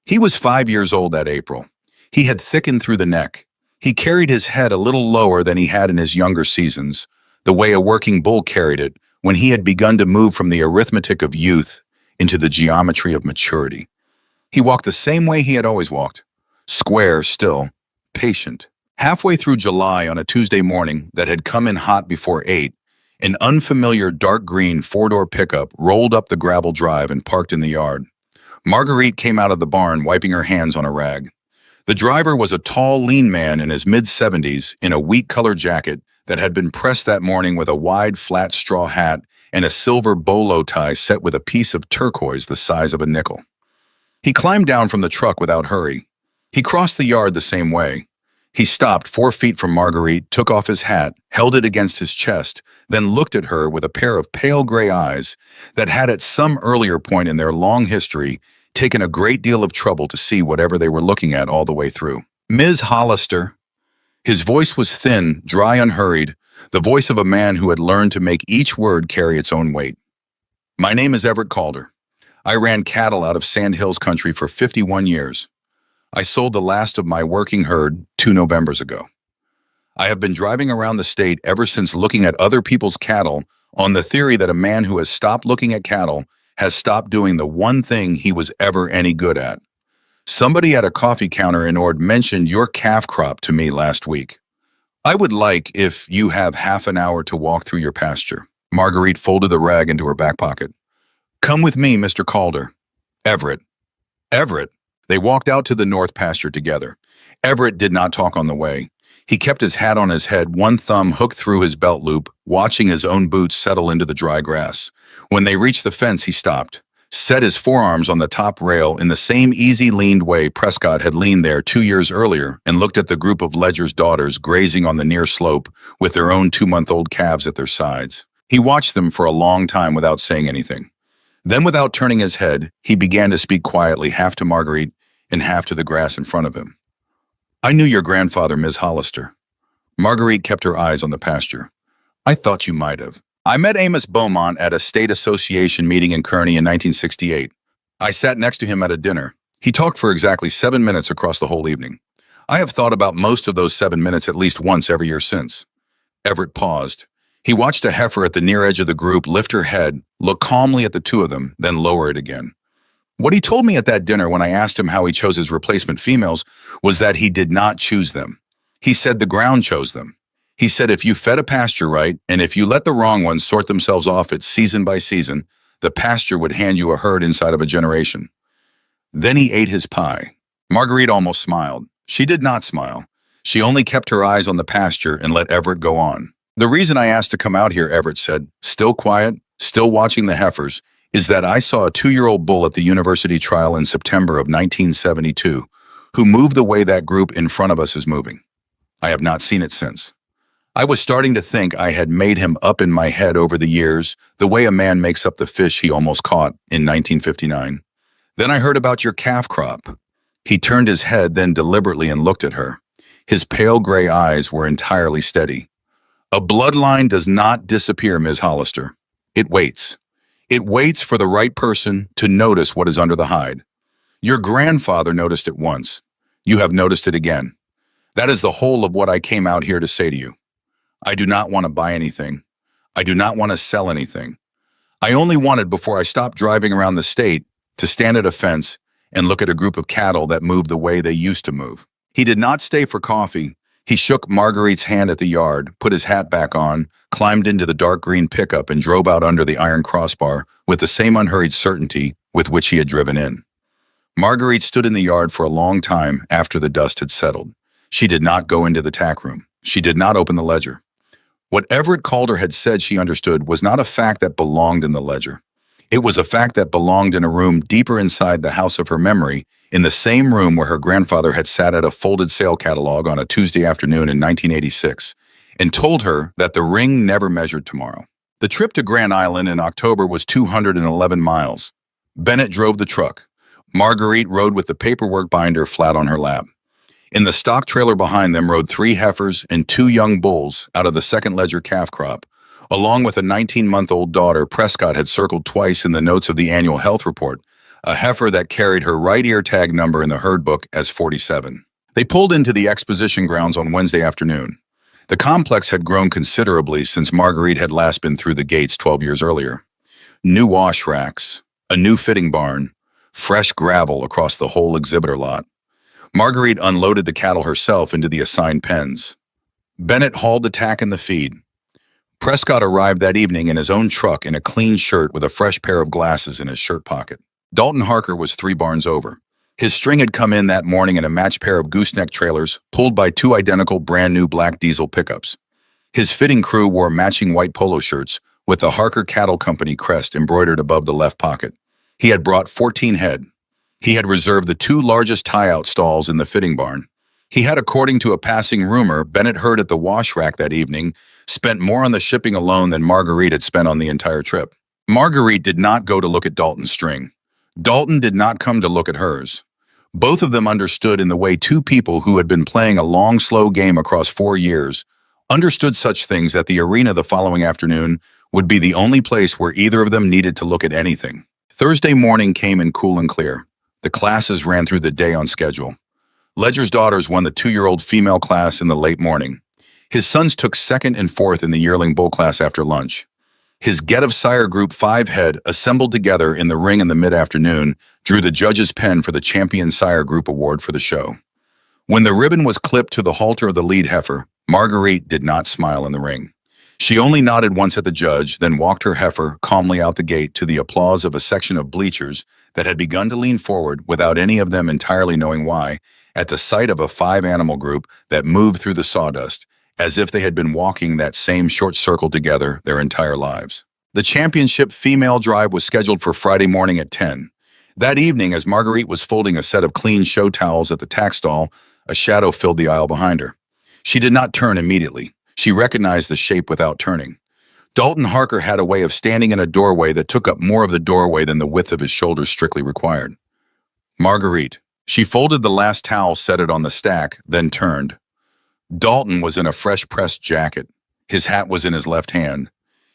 He was 5 years old that April. He had thickened through the neck. He carried his head a little lower than he had in his younger seasons, the way a working bull carried it when he had begun to move from the arithmetic of youth into the geometry of maturity. He walked the same way he had always walked, square still, patient. Halfway through July on a Tuesday morning that had come in hot before 8, an unfamiliar dark green 4-door pickup rolled up the gravel drive and parked in the yard. Marguerite came out of the barn, wiping her hands on a rag. The driver was a tall, lean man in his mid-70s in a wheat-colored jacket that had been pressed that morning with a wide, flat straw hat and a silver bolo tie set with a piece of turquoise the size of a nickel. He climbed down from the truck without hurry. He crossed the yard the same way. He stopped 4 feet from Marguerite, took off his hat, held it against his chest, then looked at her with a pair of pale gray eyes that had at some earlier point in their long history taken a great deal of trouble to see whatever they were looking at all the way through. "Ms. Hollister." His voice was thin, dry, unhurried, the voice of a man who had learned to make each word carry its own weight. "My name is Everett Calder. I ran cattle out of Sand Hills country for 51 years. I sold the last of my working herd 2 Novembers ago. I have been driving around the state ever since, looking at other people's cattle on the theory that a man who has stopped looking at cattle has stopped doing the one thing he was ever any good at. Somebody at a coffee counter in Ord mentioned your calf crop to me last week. I would like if you have half an hour to walk through your pasture." Marguerite folded the rag into her back pocket. "Come with me, Mr. Calder." "Everett." "Everett." They walked out to the north pasture together. Everett did not talk on the way. He kept his hat on his head, one thumb hooked through his belt loop, watching his own boots settle into the dry grass. When they reached the fence, he stopped, set his forearms on the top rail in the same easy, leaned way Prescott had leaned there 2 years earlier, and looked at the group of Ledger's daughters grazing on the near slope with their own 2-month-old calves at their sides. He watched them for a long time without saying anything. Then, without turning his head, he began to speak quietly, half to Marguerite and half to the grass in front of him. "I knew your grandfather, Ms. Hollister." Marguerite kept her eyes on the pasture. "I thought you might have. I met Amos Beaumont at a state association meeting in Kearney in 1968. I sat next to him at a dinner. He talked for exactly 7 minutes across the whole evening. I have thought about most of those 7 minutes at least once every year since." Everett paused. He watched a heifer at the near edge of the group lift her head, look calmly at the two of them, then lower it again. "What he told me at that dinner when I asked him how he chose his replacement females was that he did not choose them. He said the ground chose them. He said if you fed a pasture right, and if you let the wrong ones sort themselves off it season by season, the pasture would hand you a herd inside of a generation." Then he ate his pie. Marguerite almost smiled. She did not smile. She only kept her eyes on the pasture and let Everett go on. "The reason I asked to come out here," Everett said, still quiet, still watching the heifers, "is that I saw a 2-year-old bull at the university trial in September of 1972 who moved the way that group in front of us is moving. I have not seen it since. I was starting to think I had made him up in my head over the years, the way a man makes up the fish he almost caught in 1959. Then I heard about your calf crop." He turned his head then deliberately and looked at her. His pale gray eyes were entirely steady. "A bloodline does not disappear, Ms. Hollister. It waits. It waits for the right person to notice what is under the hide. Your grandfather noticed it once. You have noticed it again. That is the whole of what I came out here to say to you. I do not want to buy anything. I do not want to sell anything. I only wanted, before I stopped driving around the state, to stand at a fence and look at a group of cattle that moved the way they used to move." He did not stay for coffee. He shook Marguerite's hand at the yard, put his hat back on, climbed into the dark green pickup, and drove out under the iron crossbar with the same unhurried certainty with which he had driven in. Marguerite stood in the yard for a long time after the dust had settled. She did not go into the tack room. She did not open the ledger. What Everett Calder had said, she understood, was not a fact that belonged in the ledger. It was a fact that belonged in a room deeper inside the house of her memory, in the same room where her grandfather had sat at a folded sale catalog on a Tuesday afternoon in 1986, and told her that the ring never measured tomorrow. The trip to Grand Island in October was 211 miles. Bennett drove the truck. Marguerite rode with the paperwork binder flat on her lap. In the stock trailer behind them rode 3 heifers and 2 young bulls out of the second Ledger calf crop, along with a 19-month-old daughter Prescott had circled twice in the notes of the annual health report, a heifer that carried her right ear tag number in the herd book as 47. They pulled into the exposition grounds on Wednesday afternoon. The complex had grown considerably since Marguerite had last been through the gates 12 years earlier. New wash racks, a new fitting barn, fresh gravel across the whole exhibitor lot. Marguerite unloaded the cattle herself into the assigned pens. Bennett hauled the tack and the feed. Prescott arrived that evening in his own truck in a clean shirt with a fresh pair of glasses in his shirt pocket. Dalton Harker was 3 barns over. His string had come in that morning in a matched pair of gooseneck trailers pulled by 2 identical brand-new black diesel pickups. His fitting crew wore matching white polo shirts with the Harker Cattle Company crest embroidered above the left pocket. He had brought 14 head. He had reserved the two largest tie-out stalls in the fitting barn. He had, according to a passing rumor Bennett heard at the wash rack that evening, spent more on the shipping alone than Marguerite had spent on the entire trip. Marguerite did not go to look at Dalton's string. Dalton did not come to look at hers. Both of them understood in the way two people who had been playing a long, slow game across 4 years understood such things that the arena the following afternoon would be the only place where either of them needed to look at anything. Thursday morning came in cool and clear. The classes ran through the day on schedule. Ledger's daughters won the 2-year-old female class in the late morning. His sons took second and fourth in the yearling bull class after lunch. His Get of Sire Group 5 head, assembled together in the ring in the mid-afternoon, drew the judge's pen for the Champion Sire Group Award for the show. When the ribbon was clipped to the halter of the lead heifer, Marguerite did not smile in the ring. She only nodded once at the judge, then walked her heifer calmly out the gate to the applause of a section of bleachers that had begun to lean forward without any of them entirely knowing why, at the sight of a 5-animal group that moved through the sawdust, as if they had been walking that same short circle together their entire lives. The championship female drive was scheduled for Friday morning at 10. That evening, as Marguerite was folding a set of clean show towels at the tack stall, a shadow filled the aisle behind her. She did not turn immediately. She recognized the shape without turning. Dalton Harker had a way of standing in a doorway that took up more of the doorway than the width of his shoulders strictly required. Marguerite. She folded the last towel, set it on the stack, then turned. Dalton was in a fresh-pressed jacket. His hat was in his left hand.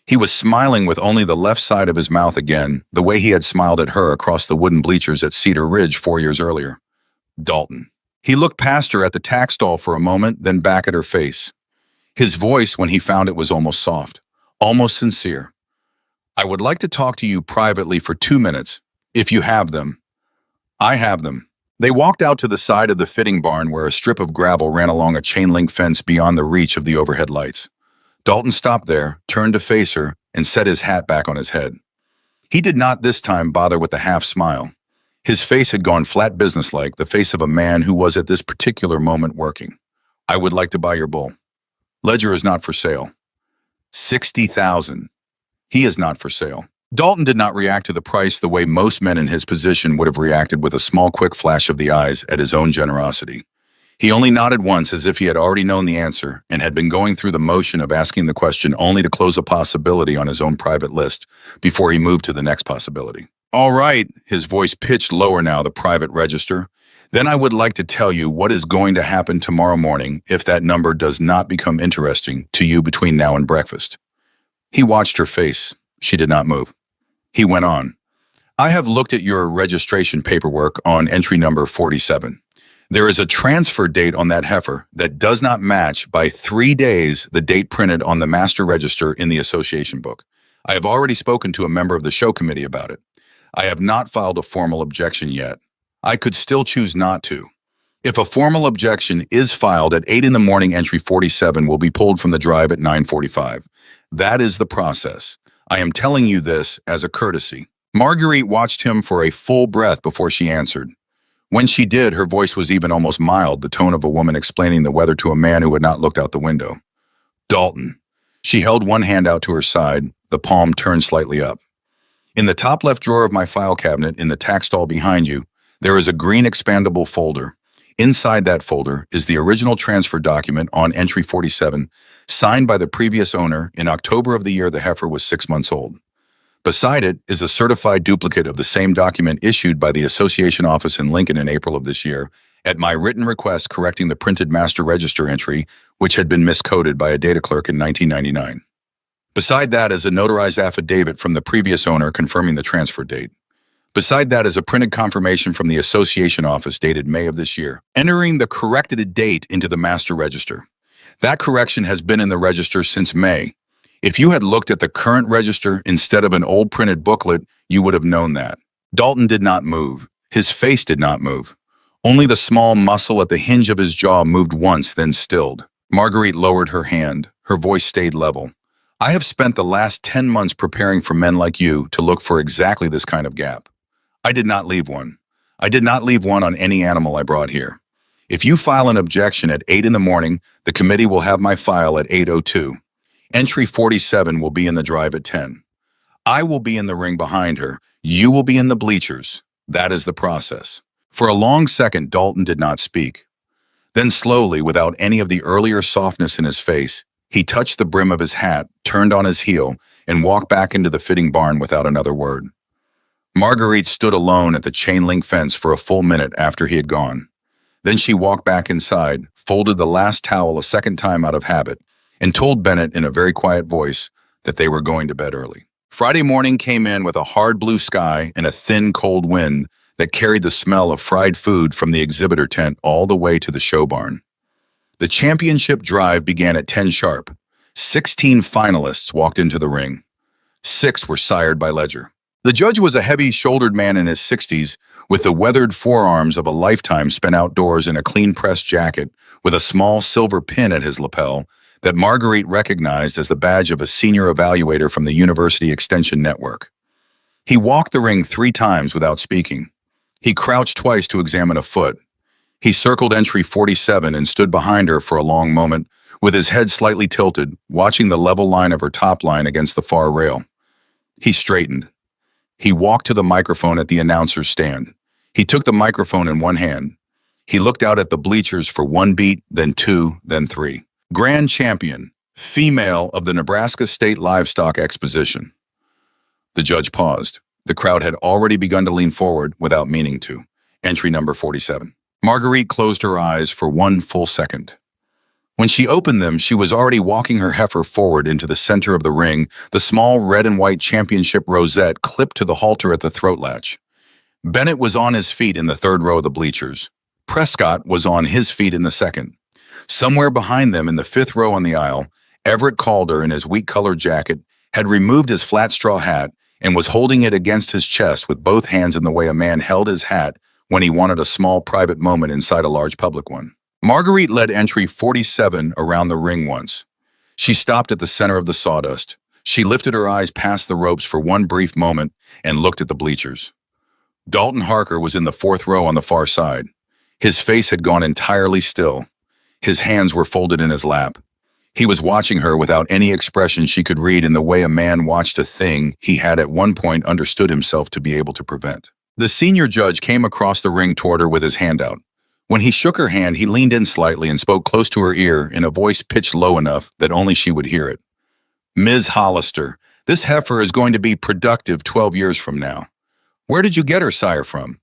He was smiling with only the left side of his mouth again, the way he had smiled at her across the wooden bleachers at Cedar Ridge 4 years earlier. Dalton. He looked past her at the tack stall for a moment, then back at her face. His voice, when he found it, was almost soft, almost sincere. I would like to talk to you privately for 2 minutes, if you have them. I have them. They walked out to the side of the fitting barn where a strip of gravel ran along a chain-link fence beyond the reach of the overhead lights. Dalton stopped there, turned to face her, and set his hat back on his head. He did not this time bother with the half-smile. His face had gone flat businesslike, the face of a man who was at this particular moment working. I would like to buy your bull. Ledger is not for sale. 60,000. He is not for sale. Dalton did not react to the price the way most men in his position would have reacted, with a small quick flash of the eyes at his own generosity. He only nodded once, as if he had already known the answer and had been going through the motion of asking the question only to close a possibility on his own private list before he moved to the next possibility. All right, his voice pitched lower now, the private register. Then I would like to tell you what is going to happen tomorrow morning if that number does not become interesting to you between now and breakfast. He watched her face. She did not move. He went on. I have looked at your registration paperwork on entry number 47. There is a transfer date on that heifer that does not match by 3 days the date printed on the master register in the association book. I have already spoken to a member of the show committee about it. I have not filed a formal objection yet. I could still choose not to. If a formal objection is filed at 8 in the morning, entry 47 will be pulled from the drive at 9:45. That is the process. I am telling you this as a courtesy. Marguerite watched him for a full breath before she answered. When she did, her voice was even almost mild, the tone of a woman explaining the weather to a man who had not looked out the window. Dalton. She held one hand out to her side, the palm turned slightly up. In the top left drawer of my file cabinet in the tack stall behind you, there is a green expandable folder. Inside that folder is the original transfer document on entry 47, signed by the previous owner in October of the year the heifer was 6 months old. Beside it is a certified duplicate of the same document issued by the association office in Lincoln in April of this year, at my written request correcting the printed master register entry, which had been miscoded by a data clerk in 1999. Beside that is a notarized affidavit from the previous owner confirming the transfer date. Beside that is a printed confirmation from the association office dated May of this year, entering the corrected date into the master register. That correction has been in the register since May. If you had looked at the current register instead of an old printed booklet, you would have known that. Dalton did not move. His face did not move. Only the small muscle at the hinge of his jaw moved once, then stilled. Marguerite lowered her hand. Her voice stayed level. I have spent the last 10 months preparing for men like you to look for exactly this kind of gap. I did not leave one. I did not leave one on any animal I brought here. If you file an objection at 8 in the morning, the committee will have my file at 8:02. Entry 47 will be in the drive at 10. I will be in the ring behind her. You will be in the bleachers. That is the process. For a long second, Dalton did not speak. Then slowly, without any of the earlier softness in his face, he touched the brim of his hat, turned on his heel, and walked back into the fitting barn without another word. Marguerite stood alone at the chain-link fence for a full minute after he had gone. Then she walked back inside, folded the last towel a second time out of habit, and told Bennett in a very quiet voice that they were going to bed early. Friday morning came in with a hard blue sky and a thin, cold wind that carried the smell of fried food from the exhibitor tent all the way to the show barn. The championship drive began at 10 sharp. 16 finalists walked into the ring. 6 were sired by Ledger. The judge was a heavy-shouldered man in his 60s with the weathered forearms of a lifetime spent outdoors in a clean-pressed jacket with a small silver pin at his lapel that Marguerite recognized as the badge of a senior evaluator from the University Extension Network. He walked the ring 3 times without speaking. He crouched twice to examine a foot. He circled entry 47 and stood behind her for a long moment, with his head slightly tilted, watching the level line of her top line against the far rail. He straightened. He walked to the microphone at the announcer's stand. He took the microphone in one hand. He looked out at the bleachers for 1 beat, then 2, then 3. Grand champion, female of the Nebraska State Livestock Exposition. The judge paused. The crowd had already begun to lean forward without meaning to. Entry number 47. Marguerite closed her eyes for 1 full second. When she opened them, she was already walking her heifer forward into the center of the ring, the small red and white championship rosette clipped to the halter at the throat latch. Bennett was on his feet in the 3rd row of the bleachers. Prescott was on his feet in the 2nd. Somewhere behind them in the 5th row on the aisle, Everett Calder in his wheat-colored jacket had removed his flat straw hat and was holding it against his chest with both hands in the way a man held his hat when he wanted a small private moment inside a large public one. Marguerite led entry 47 around the ring once. She stopped at the center of the sawdust. She lifted her eyes past the ropes for 1 brief moment and looked at the bleachers. Dalton Harker was in the 4th row on the far side. His face had gone entirely still. His hands were folded in his lap. He was watching her without any expression she could read in the way a man watched a thing he had at one point understood himself to be able to prevent. The senior judge came across the ring toward her with his hand out. When he shook her hand, he leaned in slightly and spoke close to her ear in a voice pitched low enough that only she would hear it. Ms. Hollister, this heifer is going to be productive 12 years from now. Where did you get her sire from?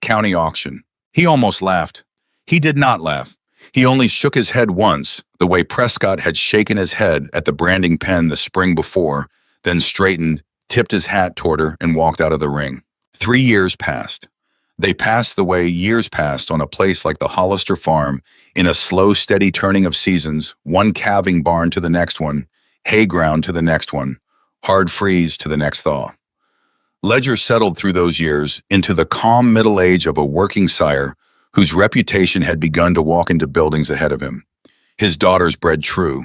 County auction. He almost laughed. He did not laugh. He only shook his head once, the way Prescott had shaken his head at the branding pen the spring before, then straightened, tipped his hat toward her, and walked out of the ring. 3 years passed. They passed the way years passed on a place like the Hollister farm, in a slow, steady turning of seasons, one calving barn to the next one, hay ground to the next one, hard freeze to the next thaw. Ledger settled through those years into the calm middle age of a working sire whose reputation had begun to walk into buildings ahead of him. His daughters bred true.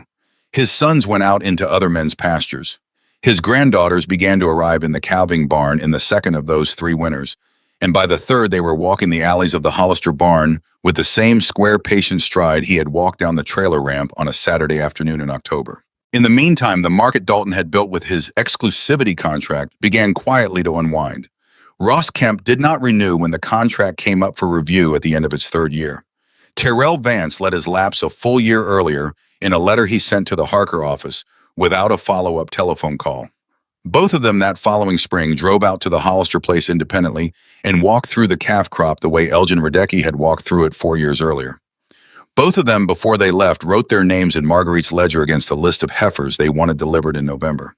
His sons went out into other men's pastures. His granddaughters began to arrive in the calving barn in the 2nd of those 3 winters, and by the 3rd they were walking the alleys of the Hollister barn with the same square, patient stride he had walked down the trailer ramp on a Saturday afternoon in October. In the meantime, the market Dalton had built with his exclusivity contract began quietly to unwind. Ross Kemp did not renew when the contract came up for review at the end of its 3rd year. Terrell Vance let his lapse a full year earlier in a letter he sent to the Harker office without a follow-up telephone call. Both of them that following spring drove out to the Hollister place independently and walked through the calf crop the way Elgin Radecki had walked through it 4 years earlier. Both of them, before they left, wrote their names in Marguerite's ledger against a list of heifers they wanted delivered in November.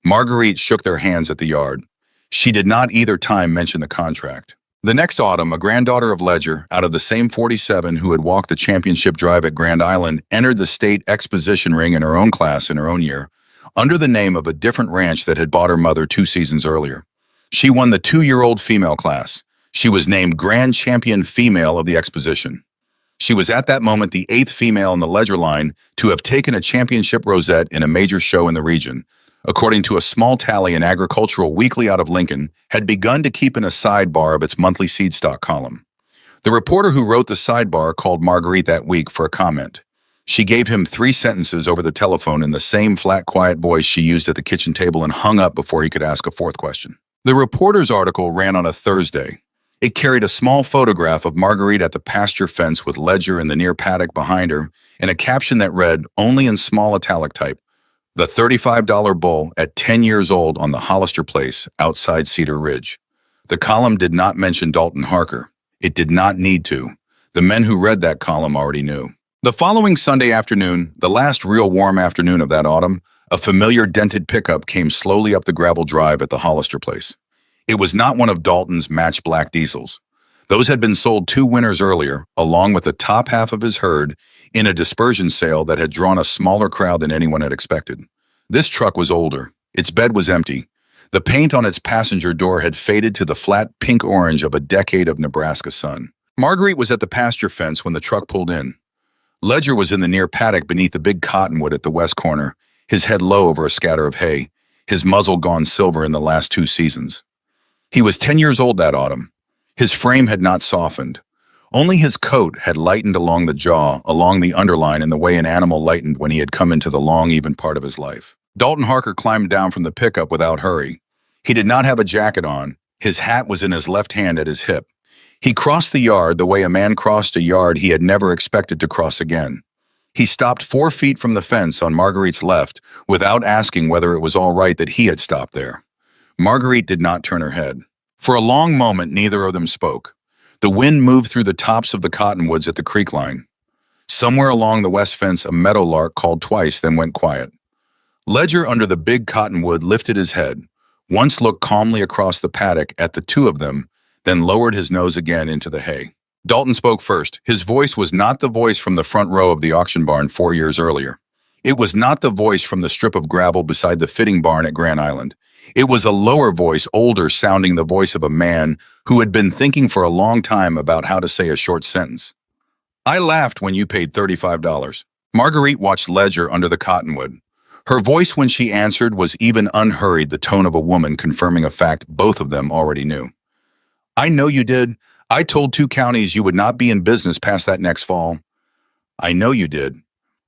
Marguerite shook their hands at the yard. She did not either time mention the contract. The next autumn, a granddaughter of Ledger, out of the same 47 who had walked the championship drive at Grand Island, entered the state exposition ring in her own class in her own year, under the name of a different ranch that had bought her mother 2 seasons earlier. She won the 2-year-old female class. She was named Grand Champion Female of the Exposition. She was at that moment the 8th female in the Ledger line to have taken a championship rosette in a major show in the region, according to a small tally in Agricultural Weekly out of Lincoln, had begun to keep in a sidebar of its monthly seed stock column. The reporter who wrote the sidebar called Marguerite that week for a comment. She gave him 3 sentences over the telephone in the same flat, quiet voice she used at the kitchen table and hung up before he could ask a 4th question. The reporter's article ran on a Thursday. It carried a small photograph of Marguerite at the pasture fence with Ledger in the near paddock behind her, and a caption that read, only in small italic type, the $35 bull at 10 years old on the Hollister Place outside Cedar Ridge. The column did not mention Dalton Harker. It did not need to. The men who read that column already knew. The following Sunday afternoon, the last real warm afternoon of that autumn, a familiar dented pickup came slowly up the gravel drive at the Hollister Place. It was not one of Dalton's matched black diesels. Those had been sold 2 winters earlier, along with the top half of his herd, in a dispersion sale that had drawn a smaller crowd than anyone had expected. This truck was older. Its bed was empty. The paint on its passenger door had faded to the flat pink orange of a decade of Nebraska sun. Marguerite was at the pasture fence when the truck pulled in. Ledger was in the near paddock beneath the big cottonwood at the west corner, his head low over a scatter of hay, his muzzle gone silver in the last 2 seasons. He was 10 years old that autumn. His frame had not softened. Only his coat had lightened along the jaw, along the underline in the way an animal lightened when he had come into the long, even part of his life. Dalton Harker climbed down from the pickup without hurry. He did not have a jacket on. His hat was in his left hand at his hip. He crossed the yard the way a man crossed a yard he had never expected to cross again. He stopped 4 feet from the fence on Marguerite's left without asking whether it was all right that he had stopped there. Marguerite did not turn her head. For a long moment, neither of them spoke. The wind moved through the tops of the cottonwoods at the creek line. Somewhere along the west fence, a meadowlark called twice, then went quiet. Ledger, under the big cottonwood, lifted his head, once looked calmly across the paddock at the 2 of them, then lowered his nose again into the hay. Dalton spoke first. His voice was not the voice from the front row of the auction barn 4 years earlier. It was not the voice from the strip of gravel beside the fitting barn at Grand Island. It was a lower voice, older, sounding the voice of a man who had been thinking for a long time about how to say a short sentence. I laughed when you paid $35. Marguerite watched Ledger under the cottonwood. Her voice when she answered was even unhurried, the tone of a woman confirming a fact both of them already knew. I know you did. I told 2 counties you would not be in business past that next fall. I know you did.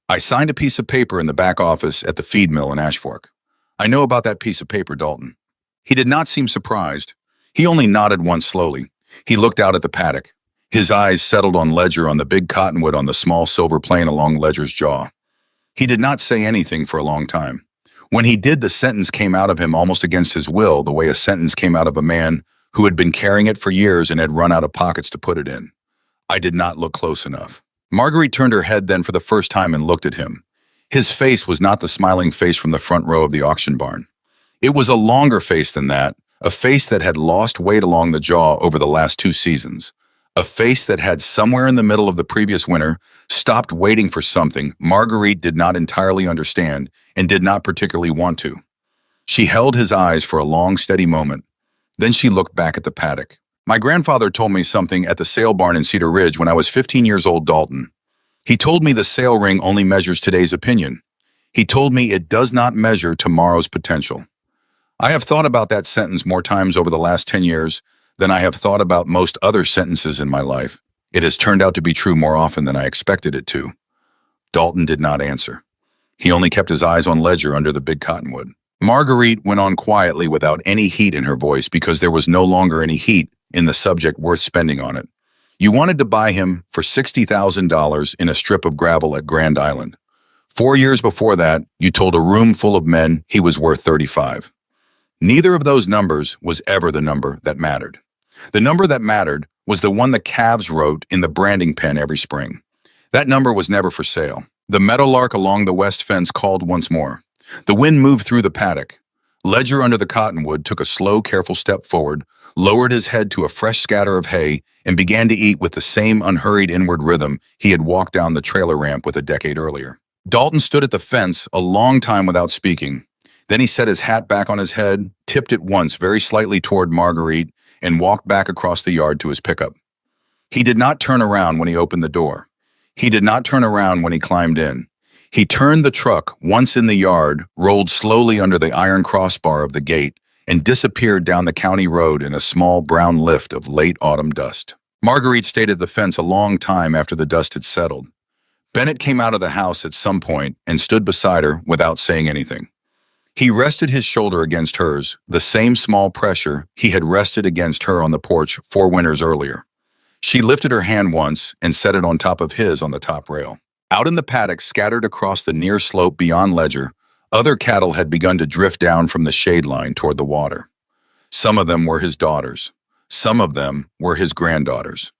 I signed a piece of paper in the back office at the feed mill in Ash Fork. I know about that piece of paper, Dalton. He did not seem surprised. He only nodded once slowly. He looked out at the paddock. His eyes settled on Ledger, on the big cottonwood on the small silver plane along Ledger's jaw. He did not say anything for a long time. When he did, the sentence came out of him almost against his will, the way a sentence came out of a man who had been carrying it for years and had run out of pockets to put it in. I did not look close enough. Marguerite turned her head then for the first time and looked at him. His face was not the smiling face from the front row of the auction barn. It was a longer face than that, a face that had lost weight along the jaw over the last 2 seasons, a face that had somewhere in the middle of the previous winter stopped waiting for something Marguerite did not entirely understand and did not particularly want to. She held his eyes for a long, steady moment. Then she looked back at the paddock. My grandfather told me something at the sale barn in Cedar Ridge when I was 15 years old, Dalton. He told me the sale ring only measures today's opinion. He told me it does not measure tomorrow's potential. I have thought about that sentence more times over the last 10 years than I have thought about most other sentences in my life. It has turned out to be true more often than I expected it to. Dalton did not answer. He only kept his eyes on Ledger under the big cottonwood. Marguerite went on quietly without any heat in her voice because there was no longer any heat in the subject worth spending on it. You wanted to buy him for $60,000 in a strip of gravel at Grand Island. 4 years before that, you told a room full of men he was worth 35. Neither of those numbers was ever the number that mattered. The number that mattered was the one the calves wrote in the branding pen every spring. That number was never for sale. The meadowlark along the west fence called once more. The wind moved through the paddock. Ledger under the cottonwood took a slow, careful step forward, lowered his head to a fresh scatter of hay, and began to eat with the same unhurried inward rhythm he had walked down the trailer ramp with a decade earlier. Dalton stood at the fence a long time without speaking. Then he set his hat back on his head, tipped it once very slightly toward Marguerite, and walked back across the yard to his pickup. He did not turn around when he opened the door. He did not turn around when he climbed in. He turned the truck once in the yard, rolled slowly under the iron crossbar of the gate, and disappeared down the county road in a small brown lift of late autumn dust. Marguerite stayed at the fence a long time after the dust had settled. Bennett came out of the house at some point and stood beside her without saying anything. He rested his shoulder against hers, the same small pressure he had rested against her on the porch 4 winters earlier. She lifted her hand once and set it on top of his on the top rail. Out in the paddock scattered across the near slope beyond Ledger, other cattle had begun to drift down from the shade line toward the water. Some of them were his daughters. Some of them were his granddaughters.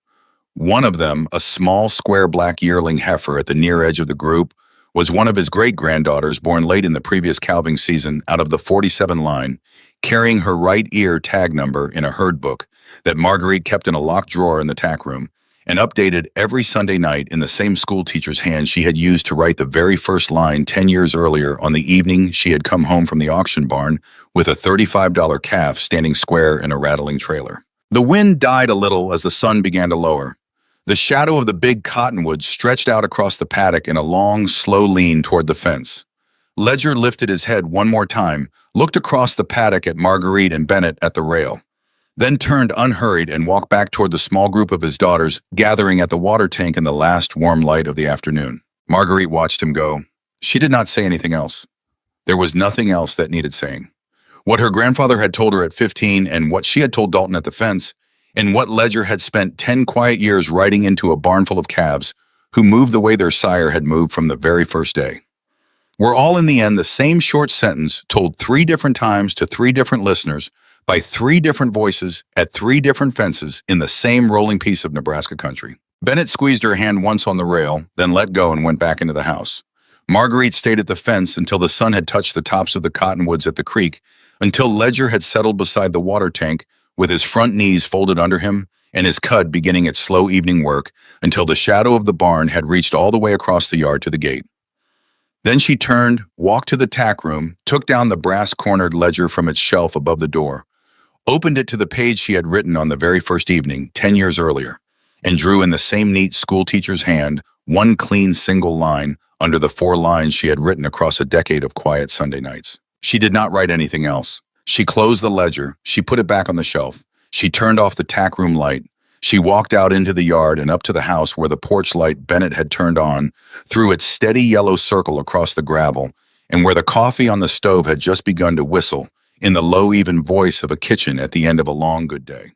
One of them, a small, square black yearling heifer at the near edge of the group, was one of his great-granddaughters born late in the previous calving season out of the 47 line, carrying her right ear tag number in a herd book that Marguerite kept in a locked drawer in the tack room and updated every Sunday night in the same school teacher's hand she had used to write the very first line 10 years earlier on the evening she had come home from the auction barn with a $35 calf standing square in a rattling trailer. The wind died a little as the sun began to lower. The shadow of the big cottonwoods stretched out across the paddock in a long, slow lean toward the fence. Ledger lifted his head one more time, looked across the paddock at Marguerite and Bennett at the rail, then turned unhurried and walked back toward the small group of his daughters gathering at the water tank in the last warm light of the afternoon. Marguerite watched him go. She did not say anything else. There was nothing else that needed saying. What her grandfather had told her at 15 and what she had told Dalton at the fence, and what Ledger had spent 10 quiet years riding into a barnful of calves who moved the way their sire had moved from the very first day, were all in the end the same short sentence told 3 different times to 3 different listeners by 3 different voices at 3 different fences in the same rolling piece of Nebraska country. Bennett squeezed her hand once on the rail, then let go and went back into the house. Marguerite stayed at the fence until the sun had touched the tops of the cottonwoods at the creek, until Ledger had settled beside the water tank with his front knees folded under him and his cud beginning its slow evening work, until the shadow of the barn had reached all the way across the yard to the gate. Then she turned, walked to the tack room, took down the brass-cornered ledger from its shelf above the door, opened it to the page she had written on the very first evening, 10 years earlier, and drew in the same neat schoolteacher's hand one clean single line under the 4 lines she had written across a decade of quiet Sunday nights. She did not write anything else. She closed the ledger, she put it back on the shelf, she turned off the tack room light, she walked out into the yard and up to the house where the porch light Bennett had turned on, through its steady yellow circle across the gravel, and where the coffee on the stove had just begun to whistle in the low, even voice of a kitchen at the end of a long, good day.